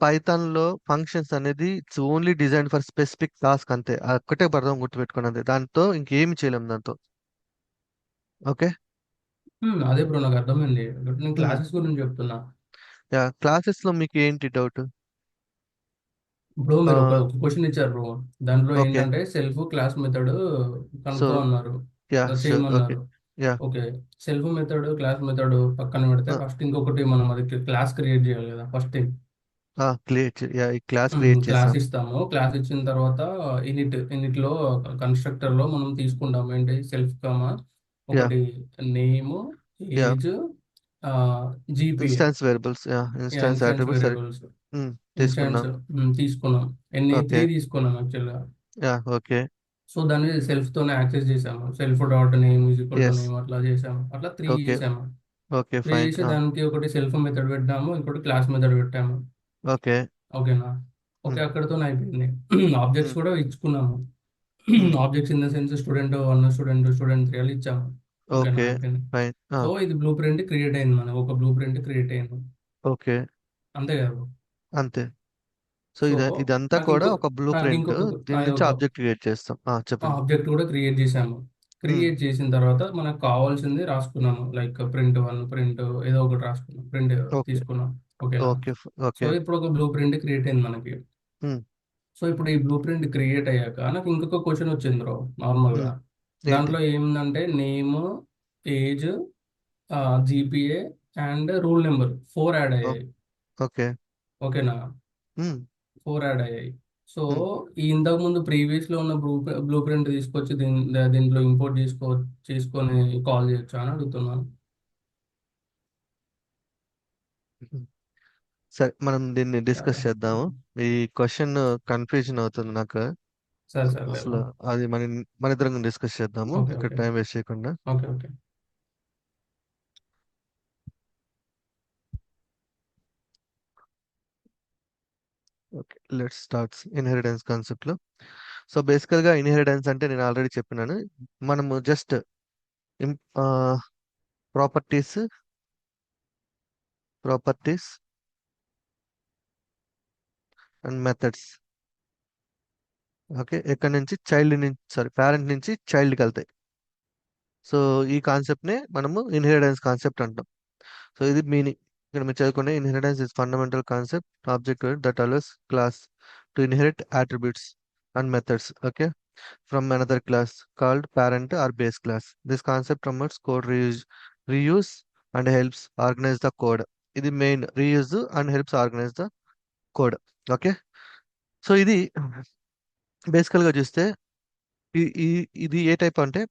పైథాన్ లో ఫంక్షన్స్ అనేది it's only design for specific task అంతే. అది ఒక్కటే పదం గుర్తుపెట్టుకున్నది, దాంతో ఇంకేమి చేయలేము దాంతో. ఓకే. అదే బ్రో, నాకు అర్థమైంది. బట్ నేను క్లాసెస్ గురించి చెప్తున్నా. యా, క్లాసెస్ లో మీకు ఏంటి డౌట్? ఇప్పుడు మీరు ఒక క్వశ్చన్ ఇచ్చారు బ్రో, దాంట్లో ఓకే. ఏంటంటే సెల్ఫ్ క్లాస్ మెథడ్ సో కనుక్కో అన్నారు, యా షూర్. ఓకే. చేయమన్నారు. Yeah okay. Self method, class method పక్కన పెడితే ఫస్ట్ ఇంకొకటి మనం అది క్లాస్ క్రియేట్ చేయాలి కదా ఫస్ట్ థింగ్. యా ఈ క్లాస్ క్రియేట్ క్లాస్ చేసాం. ఇస్తాము. క్లాస్ ఇచ్చిన తర్వాత ఇనిట్లో కన్స్ట్రక్టర్ లో మనం తీసుకుంటాం ఏంటి సెల్ఫ్ కామా యా ఒకటి name, yeah age, GPA, instance variables, yeah instance instance attributes variables, తీసుకున్నాం. ఇన్స్టెన్స్ తీసుకున్నాం. ఎన్ని ఓకే. 3 తీసుకున్నాం యాక్చువల్గా. Yeah okay. సో దాన్ని సెల్ఫ్ తోనే యాక్సెస్ చేసాము. Self dot name is equal to s. Name అట్లా చేసాము. అట్లా 3 ఓకే. చేసాము. Okay 3 fine. చేసి దానికి ఒకటి సెల్ఫ్ మెథడ్ పెట్టాము, ఇంకోటి క్లాస్ మెథడ్ పెట్టాము. ఓకే. ఓకేనా? ఓకే, అక్కడితో అయిపోయింది. ఆబ్జెక్ట్స్ కూడా ఇచ్చుకున్నాము. Objects in the sense student 1, student 3 అని ఇచ్చాము. ఓకేనా? ఓకే అయిపోయింది. ఫైన్. సో ఇది బ్లూ ప్రింట్ క్రియేట్ అయింది, మనకు ఒక బ్లూ ప్రింట్ క్రియేట్ అయింది. ఓకే. అంతే కదా bro? అంతే. సో సో ఇదంతా నాకు కూడా ఇంకో ఒక బ్లూ నాకు ప్రింట్. ఇంకొక దీని ఇది నుంచి ఒక ఆబ్జెక్ట్ క్రియేట్ చేస్తాం. చెప్పండి. ఆబ్జెక్ట్ కూడా క్రియేట్ చేసాము. ఉమ్, క్రియేట్ చేసిన తర్వాత మనకు కావాల్సింది రాసుకున్నాము, లైక్ ప్రింట్ 1, ప్రింట్ ఏదో ఒకటి రాసుకున్నాం, ప్రింట్ ఓకే. తీసుకున్నాం. ఓకేనా? ఓకే. So okay. ఇప్పుడు ఒక బ్లూ ప్రింట్ క్రియేట్ అయింది మనకి. ఉమ్, సో ఇప్పుడు ఈ బ్లూ ప్రింట్ క్రియేట్ అయ్యాక నాకు ఇంకొక క్వశ్చన్ వచ్చింది బ్రో. నార్మల్గా ఉమ్. ఏంటి? దాంట్లో ఏముందంటే name, age, GPA and roll number 4 add ఓ- అయ్యాయి. ఓకే. ఓకేనా? ఉమ్, 4 యాడ్ అయ్యాయి. So um. ఈ ఇంతకు ముందు ప్రీవియస్ లో ఉన్న బ్లూ ప్రింట్ తీసుకొచ్చి దీంట్లో ఇంపోర్ట్ చేసుకొని కాల్ చేయొచ్చా అని అడుగుతున్నాను. ఉమ్. సరే మనం దీన్ని డిస్కస్ సరే చేద్దాము. ఈ క్వశ్చన్ కన్ఫ్యూజన్ అవుతుంది నాకు. సరే సరే లేదు. అసలు అది మన ఇద్దరం డిస్కస్ చేద్దాము ఓకే ఇక్కడ ఓకే టైం వేస్ట్ చేయకుండా. Okay okay okay let's starts inheritance concept లో. సో బేసికల్ గా ఇన్హెరిటెన్స్ అంటే నేను ఆల్రెడీ చెప్పినాను. మనము just properties properties and methods. Okay, ఎక్కడి నుంచి చైల్డ్ నుంచి, సారీ పేరెంట్ నుంచి చైల్డ్కి వెళ్తాయి. సో ఈ కాన్సెప్ట్ నే మనము ఇన్హెరిటెన్స్ కాన్సెప్ట్ అంటాం. సో ఇది మీనింగ్. ఇక్కడ మీరు చదువుకునే inheritance is fundamental concept object that allows class to inherit attributes and methods, okay, from another class called parent or base class. This concept promotes code reuse and helps organize the code. ఇది main reuse and helps organise the code. Okay. So ఇది బేసికల్ గా చూస్తే ఇది ఏ type అంటే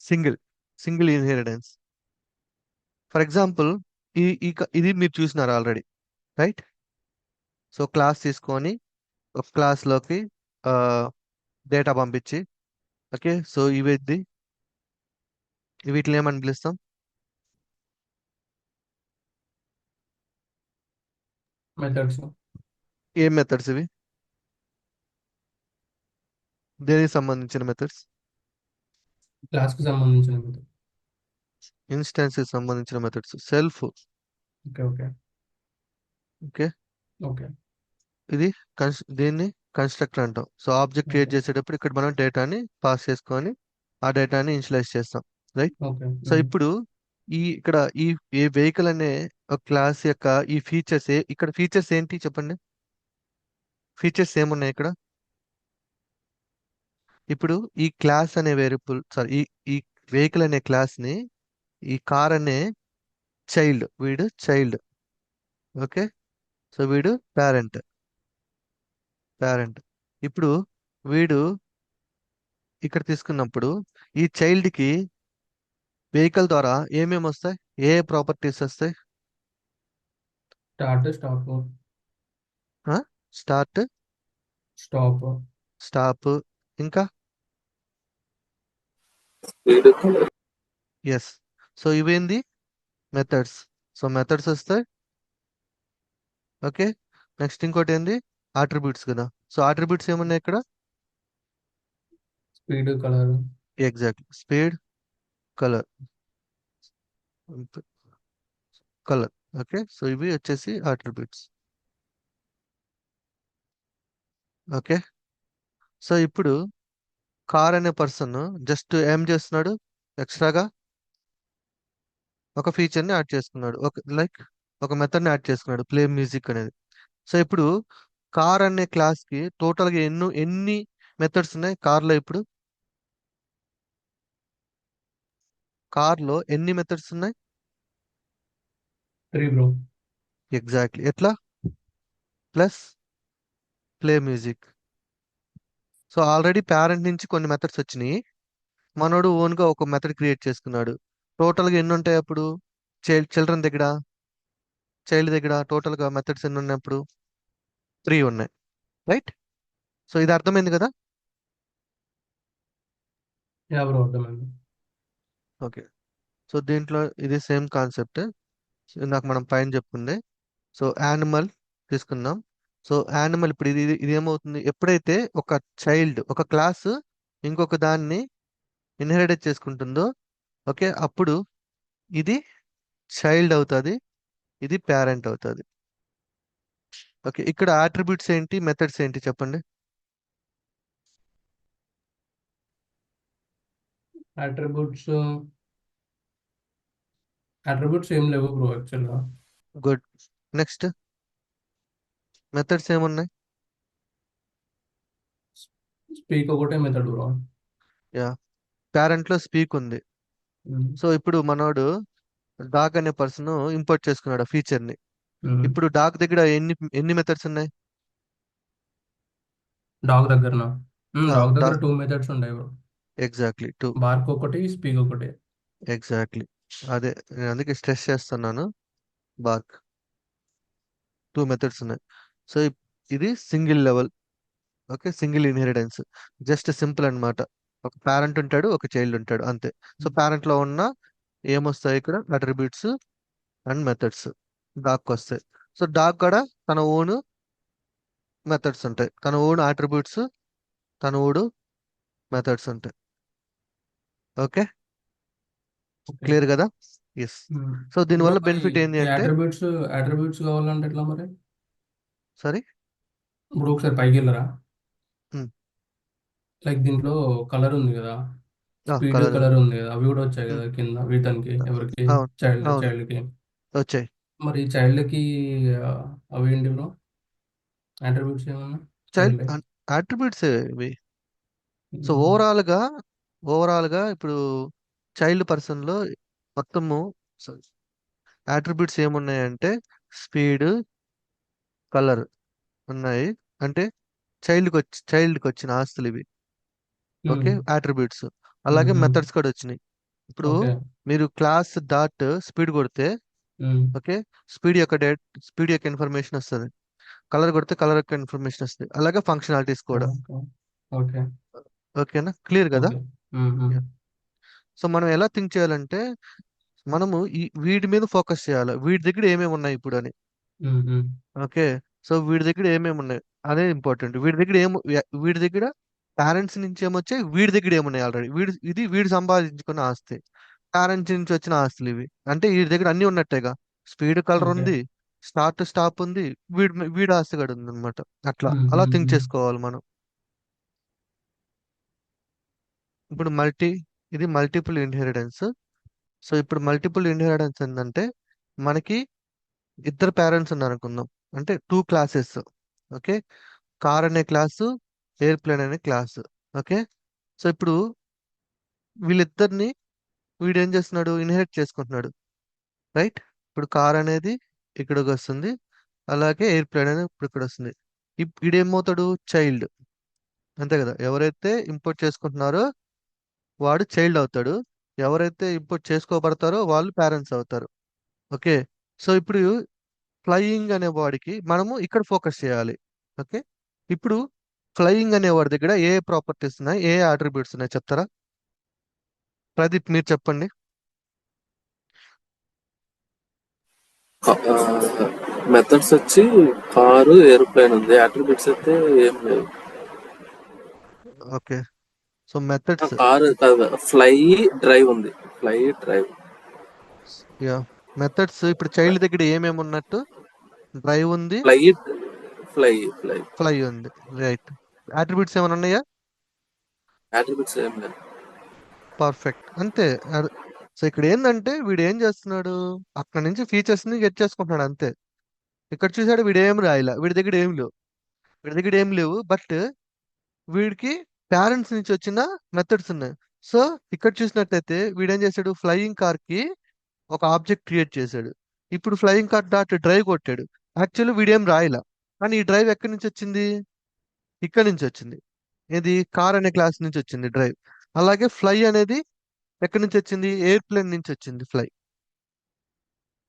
single single inheritance. For example ఇది మీరు చూసినారు ఆల్రెడీ, రైట్? సో క్లాస్ తీసుకొని ఒక క్లాస్లోకి డేటా పంపించి, ఓకే, సో వీటిని ఏమని పిలుస్తాం? మెథడ్స్. ఏం మెథడ్స్ ఇవి? దేనికి సంబంధించిన మెథడ్స్? క్లాస్ కి సంబంధించిన మెథడ్. ఇన్స్టెన్స్ సంబంధించిన methods. Self. Okay okay okay. Okay ఇది దీన్ని కన్స్ట్రక్టర్ అంటాం. సో ఆబ్జెక్ట్ క్రియేట్ ఓకే చేసేటప్పుడు ఇక్కడ మనం డేటాని పాస్ చేసుకొని ఆ డేటాని ఇనిషియలైజ్ చేస్తాం, రైట్? ఓకే సో ఇప్పుడు ఇక్కడ ఈ వెహికల్ అనే ఒక క్లాస్ యొక్క ఈ ఫీచర్స్ ఇక్కడ ఫీచర్స్ ఏంటి చెప్పండి? ఫీచర్స్ ఏమున్నాయి ఇక్కడ? ఇప్పుడు ఈ క్లాస్ అనే వేరియబుల్, సారీ, ఈ వెహికల్ అనే క్లాస్ ని ఈ కార్ అనే వీడు చైల్డ్. ఓకే. సో వీడు పేరెంట్. ఇప్పుడు వీడు ఇక్కడ తీసుకున్నప్పుడు ఈ చైల్డ్ కి వెహికల్ ద్వారా ఏమేమి వస్తాయి? ఏ ప్రాపర్టీస్ వస్తాయి? Start, stop, start, stop. Stop, ఇంకా స్పీడ్, కలర్. ఎస్. సో ఇవేంది? మెథడ్స్. సో మెథడ్స్ వస్తాయి. ఓకే. నెక్స్ట్ ఇంకోటి ఏంది? ఆట్రిబ్యూట్స్ కదా. సో ఆట్రిబ్యూట్స్ ఏమున్నాయి ఇక్కడ? Speed, colour. Exact, speed, colour. Okay. So ఇవి వచ్చేసి ఆట్రిబ్యూట్స్. ఓకే. సో ఇప్పుడు కార్ అనే పర్సన్ జస్ట్ ఏం చేస్తున్నాడు? ఎక్స్ట్రాగా ఒక ఫీచర్ ని యాడ్ చేసుకున్నాడు, ఒక మెథడ్ ని యాడ్ చేసుకున్నాడు, ప్లే మ్యూజిక్ అనేది. సో ఇప్పుడు కార్ అనే క్లాస్ కి టోటల్ గా ఎన్ని మెథడ్స్ ఉన్నాయి కార్ లో? ఇప్పుడు కార్లో ఎన్ని మెథడ్స్ ఉన్నాయి? 3 బ్రో. ఎగ్జాక్ట్లీ. ఎట్లా? Plus play music. So already parent నుంచి కొన్ని మెథడ్స్ వచ్చినాయి, మనోడు ఓన్గా ఒక మెథడ్ క్రియేట్ చేసుకున్నాడు. టోటల్గా ఎన్ని ఉంటాయి అప్పుడు? చిల్డ్రన్ దగ్గర, చైల్డ్ దగ్గర టోటల్గా మెథడ్స్ ఎన్ని ఉన్నప్పుడు? 3 ఉన్నాయి, రైట్? సో ఇది అర్థమైంది కదా? యా బ్రో, అర్థమైంది. ఓకే. సో దీంట్లో ఇది సేమ్ కాన్సెప్ట్ నాకు మనం పైన చెప్పుకుంది. సో యానిమల్ తీసుకుందాం. సో యానిమల్ ఇప్పుడు ఇది ఏమవుతుంది, ఎప్పుడైతే ఒక చైల్డ్ ఒక క్లాస్ ఇంకొక దాన్ని ఇన్హెరిట్ చేసుకుంటుందో, ఓకే, అప్పుడు ఇది చైల్డ్ అవుతుంది, ఇది పేరెంట్ అవుతుంది. ఓకే, ఇక్కడ ఆట్రిబ్యూట్స్ ఏంటి, మెథడ్స్ ఏంటి చెప్పండి? అట్రిబ్యూట్స్ అట్రిబ్యూట్స్ ఏం లేవు బ్రో యాక్చువల్గా. గుడ్. నెక్స్ట్ మెథడ్స్ ఏమున్నాయి? స్పీక్ ఒకటే మెథడ్ బ్రో. యా, పేరెంట్ లో స్పీక్ ఉంది. సో ఇప్పుడు మనోడు డాగ్ అనే పర్సన్ ఇంపోర్ట్ చేసుకున్నాడు ఫీచర్ ని. ఇప్పుడు డాగ్ దగ్గర ఎన్ని ఎన్ని మెథడ్స్ ఉన్నాయి? డాగ్ దగ్గరనా? డాగ్ దగ్గర డాగ్ 2 మెథడ్స్ ఉంటాయి బ్రో. ఎగ్జాక్ట్లీ 2. బార్క్ ఒకటి, స్పీక్ ఒకటి. ఎగ్జాక్ట్లీ, అదే నేను అందుకే స్ట్రెస్ చేస్తున్నాను. బార్క్ 2 మెథడ్స్ ఉన్నాయి. సో ఇది single level, okay, single inheritance, just simple అన్నమాట. ఒక పేరెంట్ ఉంటాడు, ఒక చైల్డ్ ఉంటాడు, అంతే. సో పేరెంట్ లో ఉన్న ఏమొస్తాయి ఇక్కడ? అట్రిబ్యూట్స్ అండ్ మెథడ్స్ డాగ్ వస్తాయి. సో డాగ్ కూడా తన ఓన్ మెథడ్స్ ఉంటాయి, తన ఓన్ అట్రిబ్యూట్స్, తన ఓన్ మెథడ్స్ ఉంటాయి. Okay, okay. క్లియర్ కదా? ఎస్. సో బ్రో, దీనివల్ల మరి బెనిఫిట్ ఏంటి ఈ అంటే, అట్రిబ్యూట్స్ కావాలంటే ఎట్లా మరి? సారీ, ఇప్పుడు ఒకసారి పైకి వెళ్ళరా? లైక్ దీంట్లో కలర్ ఉంది కదా, స్పీడ్ కలర్ ఉంది. కలర్ ఉంది కదా, అవి కూడా వచ్చాయి కదా కింద వీటానికి, ఎవరికి? అవును, అవును, చైల్డ్కి. వచ్చాయి. మరి చైల్డ్కి అవి ఏంటి బ్రో? అట్రిబ్యూట్స్ ఏమన్నా చైల్డ్ చైల్డ్? అట్రిబ్యూట్స్ ఇవి. సో ఓవరాల్ గా ఇప్పుడు చైల్డ్ పర్సన్ లో మొత్తము అట్రిబ్యూట్స్ ఏమున్నాయంటే స్పీడ్, కలర్ ఉన్నాయి. అంటే చైల్డ్కి వచ్చిన ఆస్తులు ఇవి, ఓకే, అట్రిబ్యూట్స్. అలాగే మెథడ్స్ కూడా వచ్చినాయి. ఇప్పుడు ఓకే. మీరు క్లాస్ డాట్ స్పీడ్ కొడితే, ఓకే, స్పీడ్ యొక్క ఇన్ఫర్మేషన్ వస్తుంది. కలర్ కొడితే కలర్ యొక్క ఇన్ఫర్మేషన్ వస్తుంది. అలాగే ఫంక్షనాలిటీస్ కూడా. ఓకే. ఓకేనా? క్లియర్ కదా? ఓకే. సో మనం ఎలా థింక్ చేయాలంటే, మనము వీడి మీద ఫోకస్ చేయాలి, వీడి దగ్గర ఏమేమి ఉన్నాయి ఇప్పుడు అని. ఓకే, సో వీడి దగ్గర ఏమేమి ఉన్నాయి అదే ఇంపార్టెంట్. వీడి దగ్గర పేరెంట్స్ నుంచి ఏమొచ్చాయి, వీడి దగ్గర ఏమున్నాయి ఆల్రెడీ, వీడు సంపాదించుకున్న ఆస్తి, పేరెంట్స్ నుంచి వచ్చిన ఆస్తులు ఇవి. అంటే వీడి దగ్గర అన్ని ఉన్నట్టేగా, స్పీడ్, కలర్ ఓకే. ఉంది, స్టార్ట్ స్టాప్ ఉంది, వీడి ఆస్తి కూడా ఉంది అనమాట. అలా థింక్ చేసుకోవాలి మనం. ఇప్పుడు ఇది మల్టిపుల్ ఇన్హెరిటెన్స్. సో ఇప్పుడు మల్టిపుల్ ఇన్హెరిటెన్స్ ఏంటంటే, మనకి ఇద్దరు పేరెంట్స్ ఉన్నారు అనుకుందాం, అంటే 2 క్లాసెస్. ఓకే, కార్ అనే క్లాసు, ఎయిర్ప్లేన్ అనే క్లాసు. ఓకే, సో ఇప్పుడు వీళ్ళిద్దరిని వీడు ఏం చేస్తున్నాడు, ఇన్హెరిట్ చేసుకుంటున్నాడు, రైట్? ఇప్పుడు కార్ అనేది ఇక్కడికి వస్తుంది, అలాగే ఎయిర్ప్లేన్ అనేది ఇప్పుడు ఇక్కడ వస్తుంది. వీడేమవుతాడు, చైల్డ్, అంతే కదా? ఎవరైతే ఇంపోర్ట్ చేసుకుంటున్నారో వాడు చైల్డ్ అవుతాడు, ఎవరైతే ఇంపోర్ట్ చేసుకోబడతారో వాళ్ళు పేరెంట్స్ అవుతారు. ఓకే, సో ఇప్పుడు ఫ్లయింగ్ అనే వాడికి మనము ఇక్కడ ఫోకస్ చేయాలి. ఓకే, ఇప్పుడు ఫ్లయింగ్ అనే వాడి దగ్గర ఏ ప్రాపర్టీస్ ఉన్నాయి, ఏ అట్రిబ్యూట్స్ ఉన్నాయి చెప్తారా? ప్రదీప్ మీరు చెప్పండి. మెథడ్స్ వచ్చి కారు, ఏరోప్లేన్ ఉంది. అట్రిబ్యూట్స్ అయితే ఏం లేవు. ఓకే, సో మెథడ్స్, కారు కాదు, ఫ్లై, డ్రైవ్ ఉంది. Fly, drive. యా, మెథడ్స్ ఇప్పుడు చైల్డ్ దగ్గర ఏమేమి ఉన్నట్టు? డ్రైవ్ ఉంది, ఫ్లై, ఫ్లై, ఫ్లై. ఫ్లై ఉంది, రైట్. అట్రిబ్యూట్స్ ఏమైనా ఉన్నాయా? అట్రిబ్యూట్స్ ఏం లేవు. పర్ఫెక్ట్, అంతే. సో ఇక్కడ ఏంటంటే వీడు ఏం చేస్తున్నాడు, అక్కడ నుంచి ఫీచర్స్ ని గెట్ చేసుకుంటున్నాడు, అంతే. ఇక్కడ చూసాడు వీడు ఏం రాయలా, వీడి దగ్గర ఏం లేవు, బట్ వీడికి పేరెంట్స్ నుంచి వచ్చిన మెథడ్స్ ఉన్నాయి. సో ఇక్కడ చూసినట్లయితే వీడేం చేశాడు, ఫ్లయింగ్ కార్ కి ఒక ఆబ్జెక్ట్ క్రియేట్ చేశాడు. ఇప్పుడు ఫ్లయింగ్ కార్ డాట్ డ్రైవ్ కొట్టాడు. యాక్చువల్లీ వీడేం రాయలా, కానీ ఈ డ్రైవ్ ఎక్కడి నుంచి వచ్చింది, ఇక్కడ నుంచి వచ్చింది. ఇది కార్ అనే క్లాస్ నుంచి వచ్చింది డ్రైవ్. అలాగే ఫ్లై అనేది ఎక్కడి నుంచి వచ్చింది, ఎయిర్ప్లేన్ నుంచి వచ్చింది ఫ్లై.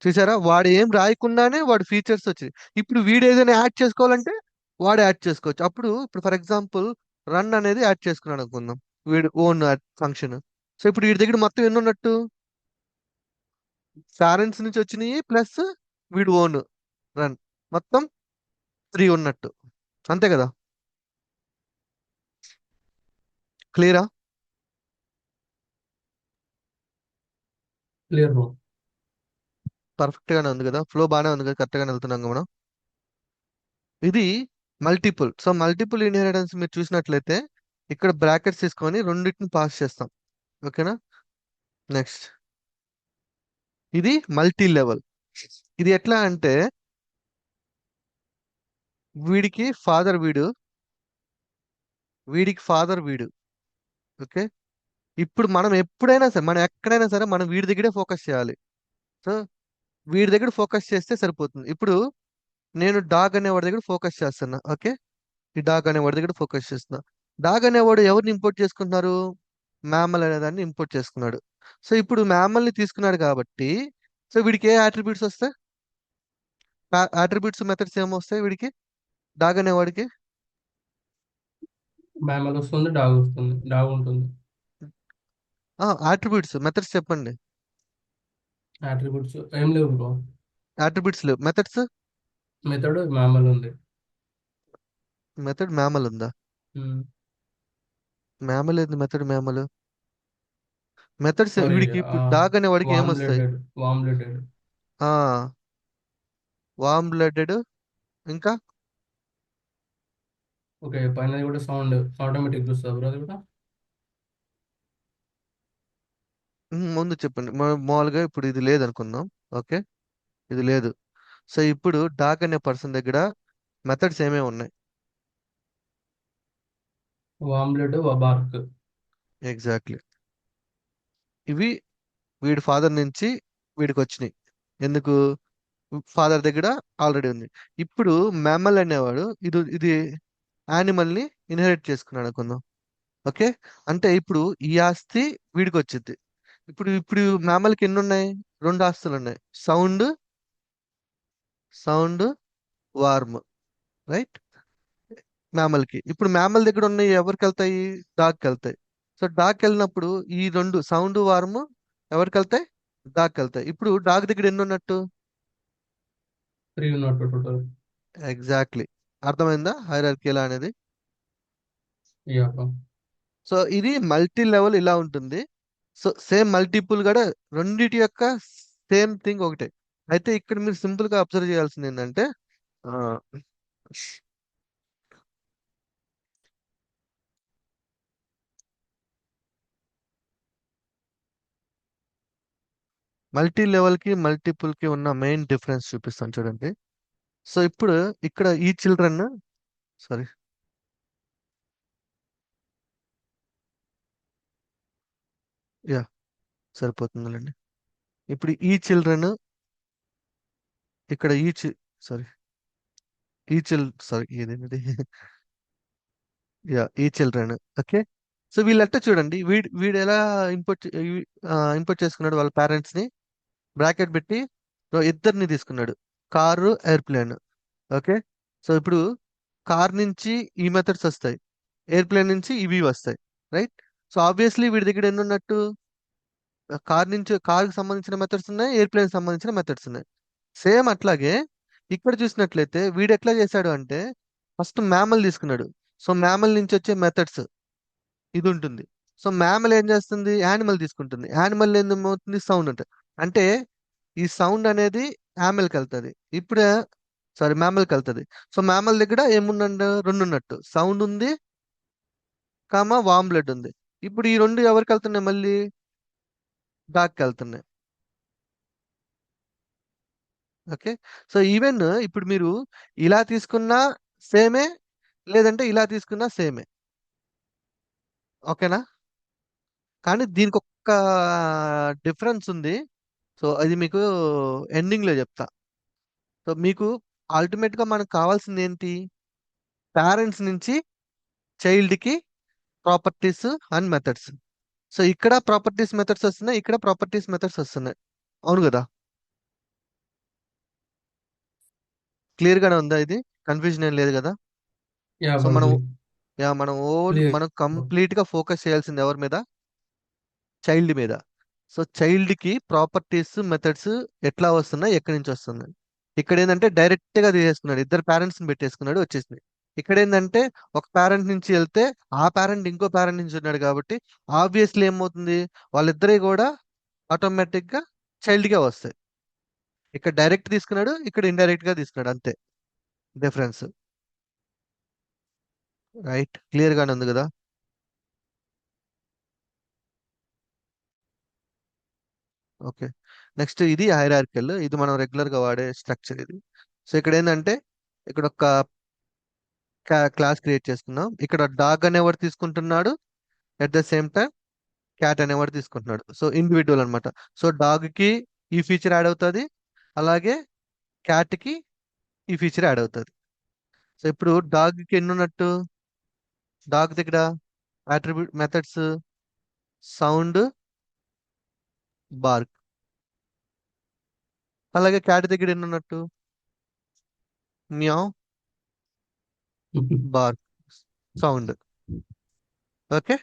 చూసారా, వాడు ఏం రాయకుండానే వాడు ఫీచర్స్ వచ్చింది. ఇప్పుడు వీడు ఏదైనా యాడ్ చేసుకోవాలంటే వాడు యాడ్ చేసుకోవచ్చు. అప్పుడు ఇప్పుడు ఫర్ ఎగ్జాంపుల్ రన్ అనేది యాడ్ చేసుకున్నాడు అనుకుందాం, వీడు ఓన్ ఫంక్షన్. సో ఇప్పుడు వీడి దగ్గర మొత్తం ఎన్ని ఉన్నట్టు, పేరెంట్స్ నుంచి వచ్చినాయి ప్లస్ వీడు ఓన్ రన్, మొత్తం 3 ఉన్నట్టు. అంతే కదా, క్లియరా? Clear bro. పర్ఫెక్ట్ గానే ఉంది కదా, ఫ్లో బాగానే ఉంది కదా, కరెక్ట్ గానే వెళ్తున్నాం కదా మనం. ఇది మల్టిపుల్. సో మల్టిపుల్ ఇన్హెరిటెన్స్ మీరు చూసినట్లయితే ఇక్కడ బ్రాకెట్స్ తీసుకొని రెండింటిని పాస్ చేస్తాం. ఓకేనా, నెక్స్ట్ ఇది మల్టీ లెవెల్. ఇది ఎట్లా అంటే వీడికి ఫాదర్ వీడు, వీడికి ఫాదర్ వీడు. ఓకే, ఇప్పుడు మనం ఎప్పుడైనా సరే, మనం ఎక్కడైనా సరే మనం వీడి దగ్గరే ఫోకస్ చేయాలి. సో వీడి దగ్గర ఫోకస్ చేస్తే సరిపోతుంది. ఇప్పుడు నేను డాగ్ అనేవాడి దగ్గర ఫోకస్ చేస్తున్నా. ఓకే, ఈ డాగ్ అనేవాడి దగ్గర ఫోకస్ చేస్తున్నా. డాగ్ అనేవాడు ఎవరిని ఇంపోర్ట్ చేసుకుంటున్నారు, మ్యామల్ అనే దాన్ని ఇంపోర్ట్ చేసుకున్నాడు. సో ఇప్పుడు మ్యామల్ ని తీసుకున్నాడు కాబట్టి సో వీడికి ఏ అట్రిబ్యూట్స్ వస్తాయి, అట్రిబ్యూట్స్ మెథడ్స్ ఏమొస్తాయి వీడికి, డాగ్ అనేవాడికి. మ్యామల్ వస్తుంది, డాగ్ వస్తుంది, డాగ్ ఉంటుంది. అట్రిబ్యూట్స్ మెథడ్స్ చెప్పండి. అట్రిబ్యూట్స్ ఏం లేవు బ్రో. అట్రిబ్యూట్స్ లేవు, మెథడ్స్. మెథడ్ మ్యామల్ ఉంది. మెథడ్ మ్యామల్ ఉందా, మ్యామల్ ఏంది మెథడ్ మ్యామల్, మెథడ్స్ సారీ, వీడికి ఇప్పుడు డాగ్ అనేవాడికి వామ్ ఏమొస్తాయి, బ్లడెడ్, వామ్ బ్లడెడ్. వామ్ బ్లడెడ్, ఇంకా ఓకే, పైన కూడా సౌండ్ ఆటోమేటిక్ చూస్తుంది బ్రో అది కూడా. ముందు చెప్పండి. మామూలుగా ఇప్పుడు ఇది లేదు అనుకుందాం. ఓకే, ఇది లేదు. సో ఇప్పుడు డాగ్ అనే పర్సన్ దగ్గర మెథడ్స్ ఏమేమి ఉన్నాయి, వామ్ బ్లడ్, బార్క్. ఎగ్జాక్ట్లీ. ఇవి వీడి ఫాదర్ నుంచి వీడికి వచ్చినాయి. ఎందుకు, ఫాదర్ దగ్గర ఆల్రెడీ ఉంది. ఇప్పుడు మ్యామల్ అనేవాడు ఇది ఇది యానిమల్ ని ఇన్హెరిట్ చేసుకున్నాడు అనుకుందాం. ఓకే, అంటే ఇప్పుడు ఈ ఆస్తి వీడికి వచ్చింది. ఇప్పుడు ఇప్పుడు మ్యామల్కి ఎన్ని ఉన్నాయి, 2 ఆస్తులు ఉన్నాయి, సౌండ్, సౌండ్, వార్మ్, రైట్. మ్యామల్కి ఇప్పుడు మ్యామల్ దగ్గర ఉన్నాయి ఎవరికి వెళ్తాయి, డాగ్కి వెళ్తాయి. సో డాగ్కి వెళ్ళినప్పుడు ఈ 2 సౌండ్ వార్మ్ ఎవరికి వెళ్తాయి, డాగ్కి వెళ్తాయి. ఇప్పుడు డాగ్ దగ్గర ఎన్ని ఉన్నట్టు, 3 ఉన్నట్టు టోటల్. ఎగ్జాక్ట్లీ. అర్థమైందా హైరార్కీ ఎలా అనేది. Yeah bro. సో ఇది మల్టీ లెవెల్ ఇలా ఉంటుంది. సో సేమ్ మల్టిపుల్ కూడా రెండిటి యొక్క సేమ్ థింగ్ ఒకటే. అయితే ఇక్కడ మీరు సింపుల్ గా అబ్జర్వ్ చేయాల్సింది ఏంటంటే మల్టీ లెవెల్ కి మల్టిపుల్ కి ఉన్న మెయిన్ డిఫరెన్స్ చూపిస్తాను చూడండి. సో ఇప్పుడు ఇక్కడ ఈ చిల్డ్రన్, సారీ, యా సరిపోతుందిలేండి. ఇప్పుడు ఈ చిల్డ్రన్, ఇక్కడ ఈ సారీ, సారీ ఇదేంటి యా ఈ చిల్డ్రన్. ఓకే, సో వీళ్ళంటే చూడండి, వీడు ఎలా ఇంపోర్ట్ ఇంపోర్ట్ చేసుకున్నాడు వాళ్ళ పేరెంట్స్ ని, బ్రాకెట్ పెట్టి ఇద్దరిని తీసుకున్నాడు, కారు ఎయిర్ప్లేన్. ఓకే, సో ఇప్పుడు కార్ నుంచి ఈ మెథడ్స్ వస్తాయి, ఎయిర్ప్లేన్ నుంచి ఇవి వస్తాయి, రైట్. సో ఆబ్వియస్లీ వీడి దగ్గర ఎన్ని ఉన్నట్టు, కార్ నుంచి కార్కి సంబంధించిన మెథడ్స్ ఉన్నాయి, ఎయిర్ప్లేన్ సంబంధించిన మెథడ్స్ ఉన్నాయి. సేమ్ అట్లాగే ఇక్కడ చూసినట్లయితే వీడు ఎట్లా చేశాడు అంటే ఫస్ట్ మ్యామల్ తీసుకున్నాడు. సో మ్యామల్ నుంచి వచ్చే మెథడ్స్ ఇది ఉంటుంది. సో మ్యామల్ ఏం చేస్తుంది, యానిమల్ తీసుకుంటుంది, యానిమల్ ఏమవుతుంది, సౌండ్ అంటే అంటే ఈ సౌండ్ అనేది యానిమల్కి వెళ్తుంది. ఇప్పుడు సారీ మ్యామల్కి వెళ్తుంది. సో మ్యామల్ దగ్గర ఏముందండి, 2 ఉన్నట్టు, సౌండ్ ఉంది, వామ్ బ్లడ్ ఉంది. ఇప్పుడు ఈ 2 ఎవరికి వెళ్తున్నాయి, మళ్ళీ డాగ్కి వెళ్తున్నాయి. ఓకే, సో ఈవెన్ ఇప్పుడు మీరు ఇలా తీసుకున్నా సేమే, లేదంటే ఇలా తీసుకున్నా సేమే. ఓకేనా, కానీ దీనికి ఒక్క డిఫరెన్స్ ఉంది. సో అది మీకు ఎండింగ్ లో చెప్తా. సో మీకు అల్టిమేట్ గా మనకు కావాల్సింది ఏంటి? పేరెంట్స్ నుంచి చైల్డ్ కి ప్రాపర్టీస్ అండ్ మెథడ్స్. సో ఇక్కడ ప్రాపర్టీస్ మెథడ్స్ వస్తున్నాయి, ఇక్కడ ప్రాపర్టీస్ మెథడ్స్ వస్తున్నాయి. అవును కదా? క్లియర్ గానే ఉందా? ఇది కన్ఫ్యూజన్ ఏం లేదు కదా? యా సో బ్రో, మనం క్లియర్. మనం కంప్లీట్ గా ఫోకస్ చేయాల్సింది ఎవరి మీద? చైల్డ్ మీద. సో చైల్డ్ కి ప్రాపర్టీస్ మెథడ్స్ ఎట్లా వస్తున్నాయి, ఎక్కడి నుంచి వస్తున్నాయి? ఇక్కడ ఏంటంటే డైరెక్ట్ గా తీసేసుకున్నాడు, ఇద్దరు పేరెంట్స్ ని పెట్టేసుకున్నాడు, వచ్చేసింది. ఇక్కడ ఏంటంటే ఒక పేరెంట్ నుంచి వెళ్తే ఆ పేరెంట్ ఇంకో పేరెంట్ నుంచి ఉన్నాడు కాబట్టి ఆబ్వియస్లీ ఏమవుతుంది, వాళ్ళిద్దరి కూడా ఆటోమేటిక్ గా చైల్డ్ గా వస్తాయి. ఇక్కడ డైరెక్ట్ తీసుకున్నాడు, ఇక్కడ ఇండైరెక్ట్ గా తీసుకున్నాడు, అంతే డిఫరెన్స్. రైట్, క్లియర్ గానే ఉంది కదా? ఓకే. నెక్స్ట్ ఇది హైరార్కికల్, ఇది మనం రెగ్యులర్ గా వాడే స్ట్రక్చర్ ఇది. సో ఇక్కడ ఏంటంటే ఇక్కడ ఒక క్లాస్ క్రియేట్ చేసుకున్నాం. ఇక్కడ డాగ్ అనేవాడు తీసుకుంటున్నాడు, at the same time cat అనేవాడు తీసుకుంటున్నాడు. సో ఇండివిజువల్ అన్నమాట. సో డాగ్ కి ఈ ఫీచర్ యాడ్ అవుతుంది, అలాగే క్యాట్ కి ఈ ఫీచర్ యాడ్ అవుతుంది. సో ఇప్పుడు డాగ్ కి ఎన్ని ఉన్నట్టు? డాగ్ దగ్గర అట్రిబ్యూట్ మెథడ్స్ సౌండ్, బార్క్. అలాగే క్యాట్ దగ్గర ఎన్ని ఉన్నట్టు? మ్యావ్, బార్క్, సౌండ్. ఓకే.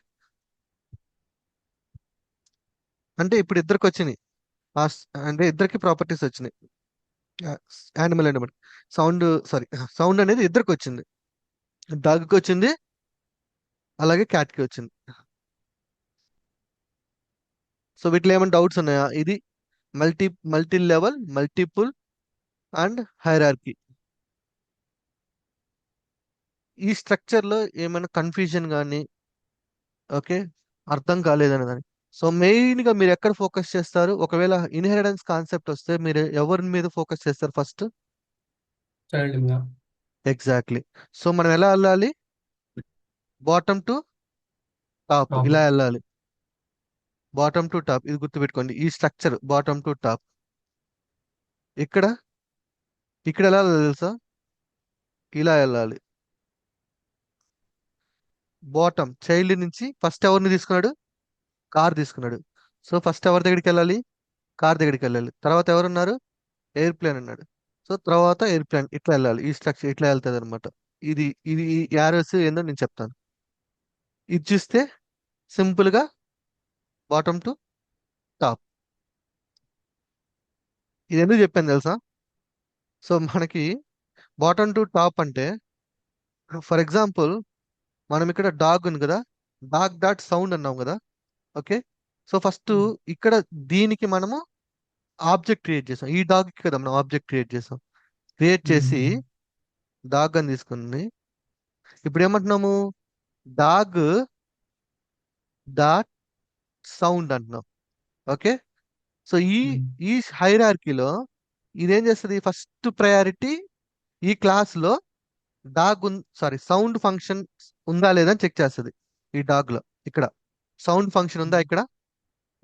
అంటే ఇప్పుడు ఇద్దరికి వచ్చినాయి. అంటే ఇద్దరికి ప్రాపర్టీస్ వచ్చినాయి. యానిమల్ అనేమాట సౌండ్, సారీ, సౌండ్ అనేది ఇద్దరికి వచ్చింది. డాగ్కి వచ్చింది, అలాగే క్యాట్కి వచ్చింది. సో వీటిలో ఏమైనా డౌట్స్ ఉన్నాయా? ఇది multi level, multiple and hierarchy. ఈ స్ట్రక్చర్ లో ఏమైనా కన్ఫ్యూజన్ కానీ, ఓకే, అర్థం కాలేదని దాన్ని. సో మెయిన్ గా మీరు ఎక్కడ ఫోకస్ చేస్తారు? ఒకవేళ ఇన్హెరిటెన్స్ కాన్సెప్ట్ వస్తే మీరు ఎవరి మీద ఫోకస్ చేస్తారు ఫస్ట్? చైల్డ్ మీద. ఎగ్జాక్ట్లీ. సో మనం ఎలా వెళ్ళాలి? Bottom to top, top. ఇలా వెళ్ళాలి. బాటమ్ టు టాప్, ఇది గుర్తుపెట్టుకోండి, ఈ స్ట్రక్చర్ బాటమ్ టు టాప్. ఇక్కడ ఇక్కడ ఎలా వెళ్ళాలి తెలుసా? ఇలా వెళ్ళాలి. బాటమ్ చైల్డ్ నుంచి ఫస్ట్ ఎవరిని తీసుకున్నాడు? కార్ తీసుకున్నాడు. సో ఫస్ట్ ఎవరి దగ్గరికి వెళ్ళాలి? కార్ దగ్గరికి వెళ్ళాలి. తర్వాత ఎవరున్నారు? ఎయిర్ ప్లేన్ అన్నాడు. సో తర్వాత ఎయిర్ ప్లేన్, ఇట్లా వెళ్ళాలి. ఈ స్ట్రక్చర్ ఇట్లా వెళ్తుంది అనమాట. ఇది ఇది ఈ యారోస్ ఏందో నేను చెప్తాను. ఇది చూస్తే సింపుల్ గా బాటమ్ టు టాప్. ఇది ఎందుకు చెప్పాను తెలుసా? సో మనకి బాటమ్ టు టాప్ అంటే, ఫర్ ఎగ్జాంపుల్ మనం ఇక్కడ డాగ్ ఉంది కదా, డాగ్ డాట్ సౌండ్ అన్నాం కదా. ఓకే. సో ఫస్ట్ ఇక్కడ దీనికి మనము ఆబ్జెక్ట్ క్రియేట్ చేసాం. ఈ డాగ్ కి కదా మనం ఆబ్జెక్ట్ క్రియేట్ చేసాం. క్రియేట్ చేసి డాగ్ అని తీసుకుంది. ఇప్పుడు ఏమంటున్నాము? డాగ్ డాట్ సౌండ్ అంటున్నాం. ఓకే. సో ఈ హైరార్కీలో ఇదేం చేస్తుంది? ఫస్ట్ ప్రయారిటీ ఈ క్లాస్ లో డాగ్ సారీ సౌండ్ ఫంక్షన్ ఉందా లేదా అని చెక్ చేస్తుంది. ఈ డాగ్ లో ఇక్కడ సౌండ్ ఫంక్షన్ ఉందా? ఇక్కడ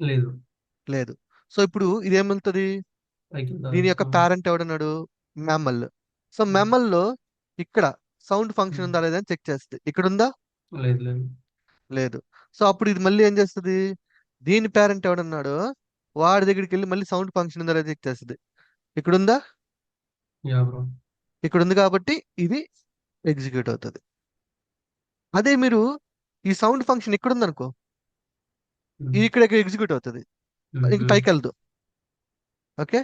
లేదు. లేదు. సో ఇప్పుడు ఇదేమంటుంది? దీని యొక్క పేరెంట్ ఎవడన్నాడు? మ్యామల్. సో మ్యామల్ లో ఇక్కడ సౌండ్ ఫంక్షన్ ఉందా లేదా అని చెక్ చేస్తుంది. ఇక్కడ ఉందా? లేదు. లేదు. లేదు. సో అప్పుడు ఇది మళ్ళీ ఏం చేస్తుంది? దీని పేరెంట్ ఎవడన్నాడు వాడి దగ్గరికి వెళ్ళి మళ్ళీ సౌండ్ ఫంక్షన్ ఉందా లేదా చెక్ చేస్తుంది. ఇక్కడ ఉందా? Yeah bro. ఇక్కడ ఉంది కాబట్టి ఇది ఎగ్జిక్యూట్ అవుతుంది. అదే మీరు ఈ సౌండ్ ఫంక్షన్ ఇక్కడ ఉందనుకో, ఇది ఇక్కడ ఎగ్జిక్యూట్ అవుతుంది, ఇంక పైకి వెళ్దు. ఓకే,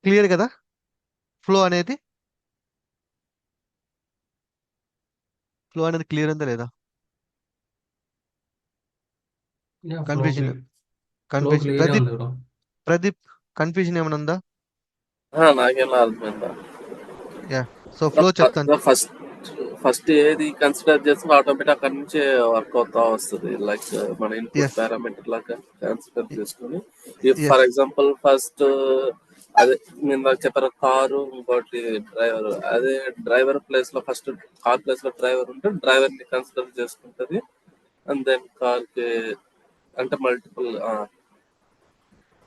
క్లియర్ కదా? ఫ్లో అనేది క్లియర్ ఉందా లేదా? Yeah, flow confusion clear Pradeep, ఉంది బ్రో. కన్ఫ్యూజన్ ఏమైనా ఉందా? నాకేలా అర్థమైందా? యా. సో ఫ్లో చెప్తాను. ఫస్ట్ ఏది కన్సిడర్ చేస్తే ఆటోమేటిక్ అక్కడ నుంచే వర్క్ అవుతా వస్తుంది. లైక్ మన ఇన్పుట్ ఎస్, పారామీటర్ లాగా కన్సిడర్ చేసుకుని, ఫర్ ఎస్, ఎగ్జాంపుల్ ఫస్ట్ అదే నేను నాకు చెప్పారు కారు, ఇంకోటి డ్రైవర్. అదే డ్రైవర్ ప్లేస్ లో ఫస్ట్ కార్ ప్లేస్ లో డ్రైవర్ ఉంటే డ్రైవర్ ని కన్సిడర్ చేసుకుంటది. అండ్ దెన్ కార్కి అంటే మల్టిపుల్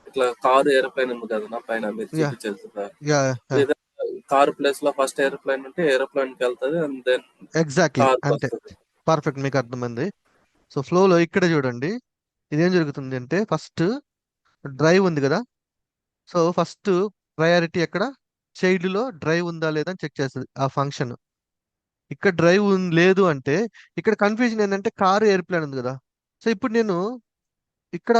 ఇట్లా కారు ఏరోప్లేన్ ఉంది కదా నా పైన మీరు యా చూపించేది యా లేదా కారు ప్లేస్ లో ఫస్ట్ ఏరోప్లేన్ ఉంటే ఏరోప్లేన్ కి వెళ్తుంది అండ్ దెన్ ఎగ్జాక్ట్లీ కార్ అంతే. వస్తుంది. పర్ఫెక్ట్, మీకు అర్థమైంది. సో ఫ్లోలో ఇక్కడ చూడండి, ఇదేం జరుగుతుంది అంటే ఫస్ట్ డ్రైవ్ ఉంది కదా. సో ఫస్ట్ ప్రయారిటీ ఎక్కడ, చైల్డ్ లో డ్రైవ్ ఉందా లేదా అని చెక్ చేస్తుంది ఆ ఫంక్షన్. ఇక్కడ డ్రైవ్ లేదు అంటే ఇక్కడ కన్ఫ్యూజన్ ఏంటంటే కారు ఎయిర్ప్లేన్ ఉంది కదా. సో ఇప్పుడు నేను ఇక్కడ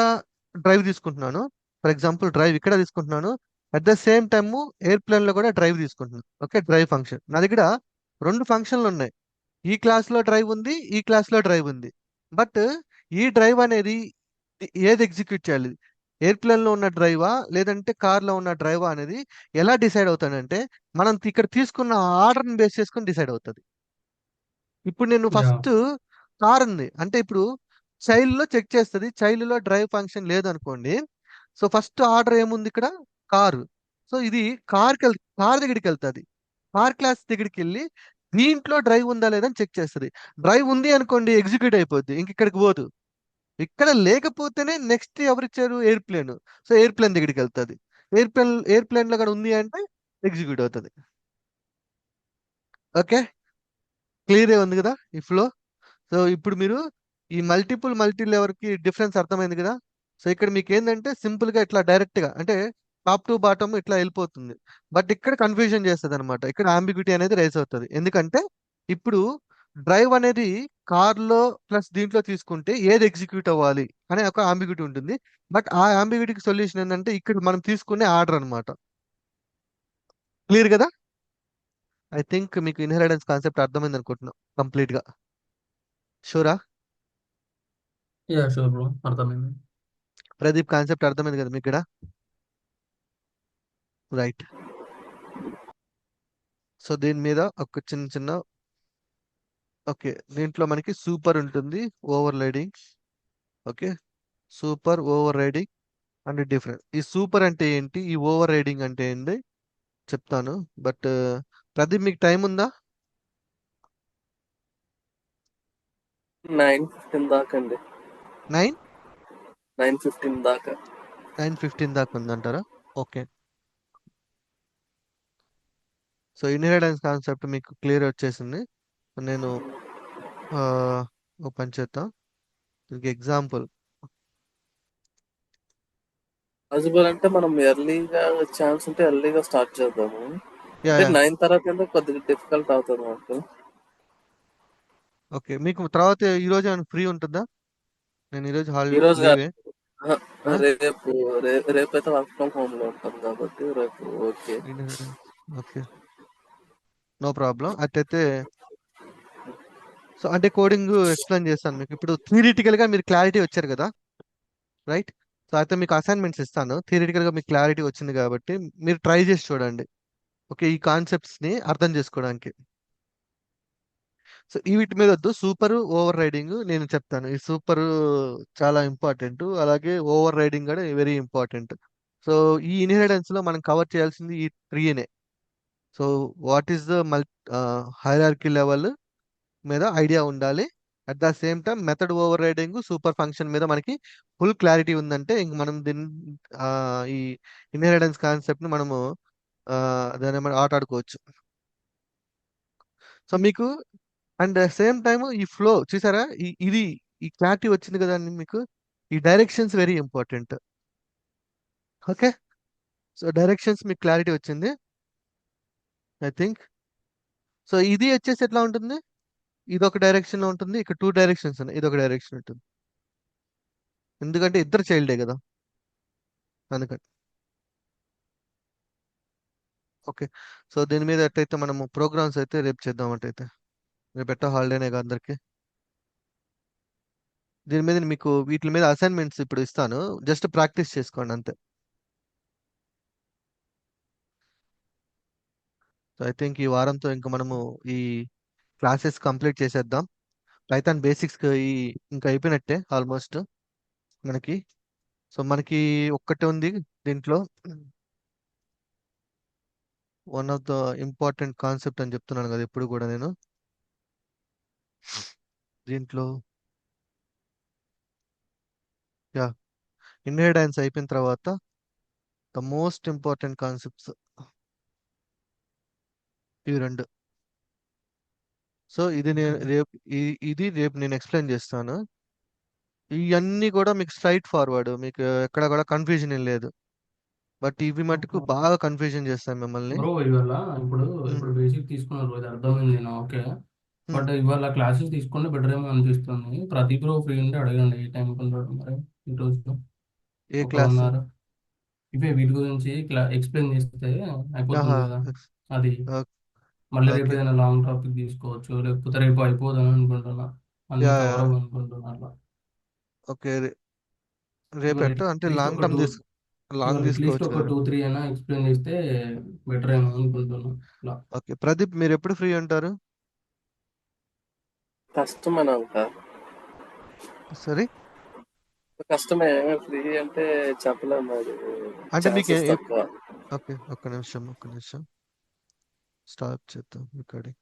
డ్రైవ్ తీసుకుంటున్నాను, ఫర్ ఎగ్జాంపుల్ డ్రైవ్ ఇక్కడ తీసుకుంటున్నాను. At the same time airplane లో కూడా డ్రైవ్ తీసుకుంటున్నాను. ఓకే, డ్రైవ్ ఫంక్షన్ నా దగ్గర రెండు ఫంక్షన్లు ఉన్నాయి. ఈ క్లాస్ లో డ్రైవ్ ఉంది, ఈ క్లాస్ లో డ్రైవ్ ఉంది. బట్ ఈ డ్రైవ్ అనేది ఏది ఎగ్జిక్యూట్ చేయాలి, ఎయిర్ప్లేన్ లో ఉన్న డ్రైవా లేదంటే కార్ లో ఉన్న డ్రైవా అనేది ఎలా డిసైడ్ అవుతానంటే మనం ఇక్కడ తీసుకున్న ఆర్డర్ని బేస్ చేసుకొని డిసైడ్ అవుతుంది. ఇప్పుడు నేను యా ఫస్ట్ కార్ ఉంది అంటే ఇప్పుడు చైల్డ్ లో చెక్ చేస్తుంది, చైల్డ్ లో డ్రైవ్ ఫంక్షన్ లేదనుకోండి. సో ఫస్ట్ ఆర్డర్ ఏముంది ఇక్కడ, కారు. సో ఇది కార్ దగ్గరికి వెళ్తుంది, కార్ క్లాస్ దగ్గరికి వెళ్ళి దీంట్లో డ్రైవ్ ఉందా లేదా అని చెక్ చేస్తుంది. డ్రైవ్ ఉంది అనుకోండి ఎగ్జిక్యూట్ అయిపోద్ది, ఇంక ఇక్కడికి పోదు. ఇక్కడ లేకపోతేనే నెక్స్ట్ ఎవరిచ్చారు, ఎయిర్ప్లేన్. సో ఎయిర్ప్లేన్ దగ్గరికి వెళ్తుంది, ఎయిర్ప్లేన్ లో కూడా ఉంది అంటే ఎగ్జిక్యూట్ అవుతుంది. ఓకే, క్లియర్ ఉంది కదా ఈ ఫ్లో. సో ఇప్పుడు మీరు ఈ మల్టీ లెవెల్ కి డిఫరెన్స్ అర్థమైంది కదా. సో ఇక్కడ మీకు ఏంటంటే సింపుల్ గా ఇట్లా డైరెక్ట్ గా అంటే టాప్ టు బాటమ్ ఇట్లా వెళ్ళిపోతుంది. బట్ ఇక్కడ కన్ఫ్యూజన్ చేస్తుంది అనమాట, ఇక్కడ అంబిగ్యూటీ అనేది రైస్ అవుతుంది. ఎందుకంటే ఇప్పుడు డ్రైవ్ అనేది కార్ లో ప్లస్ దీంట్లో తీసుకుంటే ఏది ఎగ్జిక్యూట్ అవ్వాలి అనే ఒక అంబిగ్యూటీ ఉంటుంది. బట్ ఆ అంబిగ్యూటీకి సొల్యూషన్ ఏంటంటే ఇక్కడ మనం తీసుకునే ఆర్డర్ అన్నమాట. క్లియర్ కదా. ఐ థింక్ మీకు ఇన్హెరిటెన్స్ కాన్సెప్ట్ అర్థమైంది అనుకుంటున్నాం కంప్లీట్ గా. షూరా యా షూర్ బ్రో, అర్థమైంది. ప్రదీప్, కాన్సెప్ట్ అర్థమైంది కదా మీకు ఇక్కడ. రైట్. సో దీని మీద ఒక చిన్న చిన్న, ఓకే, దీంట్లో మనకి సూపర్ ఉంటుంది, over riding. Okay, super over riding and difference. ఈ సూపర్ అంటే ఏంటి, ఈ ఓవర్ రైడింగ్ అంటే ఏంటి చెప్తాను. బట్ ప్రదీప్ మీకు టైం ఉందా? 9:15 దాకా అండి. 9 9:15 దాకా. 9:15 దాకా ఉందంటారా? ఓకే. సో ఇన్హెరిటెన్స్ కాన్సెప్ట్ మీకు క్లియర్ వచ్చేసింది. నేను ఆ, ఒక పని చేద్దాం, దీనికి ఎగ్జాంపుల్. పాసిబుల్ అంటే మనం ఎర్లీగా ఛాన్స్ ఉంటే ఎర్లీగా స్టార్ట్ చేద్దాము. యా అంటే యా 9 తర్వాత ఏంటో కొద్దిగా డిఫికల్ట్ అవుతుంది మాకు. ఓకే, మీకు తర్వాత ఈ రోజు ఏమైనా ఫ్రీ ఉంటుందా? నేను ఈరోజు ఈ రోజు కాదు. లీవే. ఆహా, రేపు రేపైతే వర్క్ ఫ్రమ్ హోమ్ లో ఉంటాం కాబట్టి రేపు ఓకే. Okay, no problem. అట్టయితే సో అంటే కోడింగ్ ఎక్స్ప్లెయిన్ చేస్తాను మీకు. ఇప్పుడు థియరిటికల్ గా మీరు క్లారిటీ వచ్చారు కదా, రైట్. సో అయితే మీకు అసైన్మెంట్స్ ఇస్తాను, థియరిటికల్ గా మీకు క్లారిటీ వచ్చింది కాబట్టి మీరు ట్రై చేసి చూడండి. ఓకే, ఈ కాన్సెప్ట్స్ ని అర్థం చేసుకోవడానికి. సో ఈ వీటి మీద వద్దు, సూపర్ ఓవర్ రైడింగ్ నేను చెప్తాను. ఈ సూపర్ చాలా ఇంపార్టెంట్, అలాగే ఓవర్ రైడింగ్ కూడా వెరీ ఇంపార్టెంట్. సో ఈ ఇన్హెరిటెన్స్ లో మనం కవర్ చేయాల్సింది ఈ త్రీనే. So what is the hierarchy level మీద ఐడియా ఉండాలి. At the same time method overriding super function మీద మనకి ఫుల్ క్లారిటీ ఉందంటే ఇంక మనం ఆ, ఈ ఇన్హెరిటెన్స్ కాన్సెప్ట్ ని మనము దాని ఏమైనా ఆట ఆడుకోవచ్చు. సో మీకు అండ్ సేమ్ టైం ఈ ఫ్లో చూసారా, ఇది ఈ క్లారిటీ వచ్చింది కదా అండి మీకు. ఈ directions very important. Okay, so directions మీకు క్లారిటీ వచ్చింది ఐ థింక్. సో ఇది వచ్చేసి ఎట్లా ఉంటుంది, ఇది ఒక డైరెక్షన్ లో ఉంటుంది, ఇక్కడ టూ డైరెక్షన్స్ ఉన్నాయి, ఇది ఒక డైరెక్షన్ ఉంటుంది. ఎందుకంటే ఇద్దరు చైల్డే కదా, అందుకని. ఓకే, సో దీని మీద ఎట్టయితే మనము ప్రోగ్రామ్స్ అయితే రేపు చేద్దాం అట్టయితే. రేపు ఎట్టా హాలిడేనే కదా అందరికి. దీని మీద మీకు వీటి మీద అసైన్మెంట్స్ ఇప్పుడు ఇస్తాను, జస్ట్ ప్రాక్టీస్ చేసుకోండి అంతే. సో ఐ థింక్ ఈ వారంతో ఇంకా మనము ఈ క్లాసెస్ కంప్లీట్ చేసేద్దాం. పైథాన్ బేసిక్స్ ఈ ఇంకా అయిపోయినట్టే ఆల్మోస్ట్ మనకి. సో మనకి ఒక్కటే ఉంది దీంట్లో, one of the important concept అని చెప్తున్నాను కదా ఎప్పుడు కూడా నేను దీంట్లో. ఇన్హెరిటెన్స్ అయిపోయిన తర్వాత ద మోస్ట్ ఇంపార్టెంట్ కాన్సెప్ట్స్ ఇవి రెండు. సో ఇది నేను ఓకే. రేపు ఇది రేపు నేను ఎక్స్ప్లెయిన్ చేస్తాను. ఇవన్నీ కూడా మీకు స్ట్రైట్ ఫార్వర్డ్, మీకు ఎక్కడ కూడా కన్ఫ్యూజన్ ఏం లేదు. బట్ ఇవి మటుకు ఓకే. బాగా కన్ఫ్యూజన్ చేస్తాయి మిమ్మల్ని. బ్రో ఇవాళ ఇప్పుడు ఉమ్, ఇప్పుడు బేసిక్ తీసుకున్నారు, ఇది అర్థమైంది నా ఓకే. ఉమ్. బట్ ఇవాళ క్లాసెస్ తీసుకుంటే బెటర్ ఏమో అనిపిస్తుంది. ప్రతి బ్రో ఫ్రీ ఉంటే అడగండి ఏ టైం ఉంటాడు మరి ఈరోజు ఏ ఒక వన్ క్లాస్? అవర్ ఇవే వీటి గురించి ఎక్స్ప్లెయిన్ చేస్తే అయిపోతుంది ఆహా. కదా. అది ఓ- మళ్ళీ రేపు ఓకే. ఏదైనా లాంగ్ టాపిక్ తీసుకోవచ్చు, లేకపోతే రేపు అయిపోదని అనుకుంటున్నా, అన్ని యా యా. కవర్ అవ్వనుకుంటున్నా అట్లా. ఓకే. ఇవాళ రేపెట్టు అంటే అట్లీస్ట్ లాంగ్ ఒక టర్మ్ టూ లాంగ్ ఇవాళ అట్లీస్ట్ తీసుకోవచ్చు ఒక కదా. 2-3 అయినా ఎక్స్ప్లెయిన్ చేస్తే బెటర్ ఏమో అనుకుంటున్నా అట్లా. ఓకే ప్రదీప్, మీరు ఎప్పుడు ఫ్రీ ఉంటారు? కష్టమేనా ఇంకా? సరే. కష్టమే. ఫ్రీ అంటే చెప్పలేము, అది అంటే మీకు ఛాన్సెస్ తక్కువ. ఓకే, ఒక్క నిమిషం స్టార్ట్ చేద్దాం రికార్డింగ్.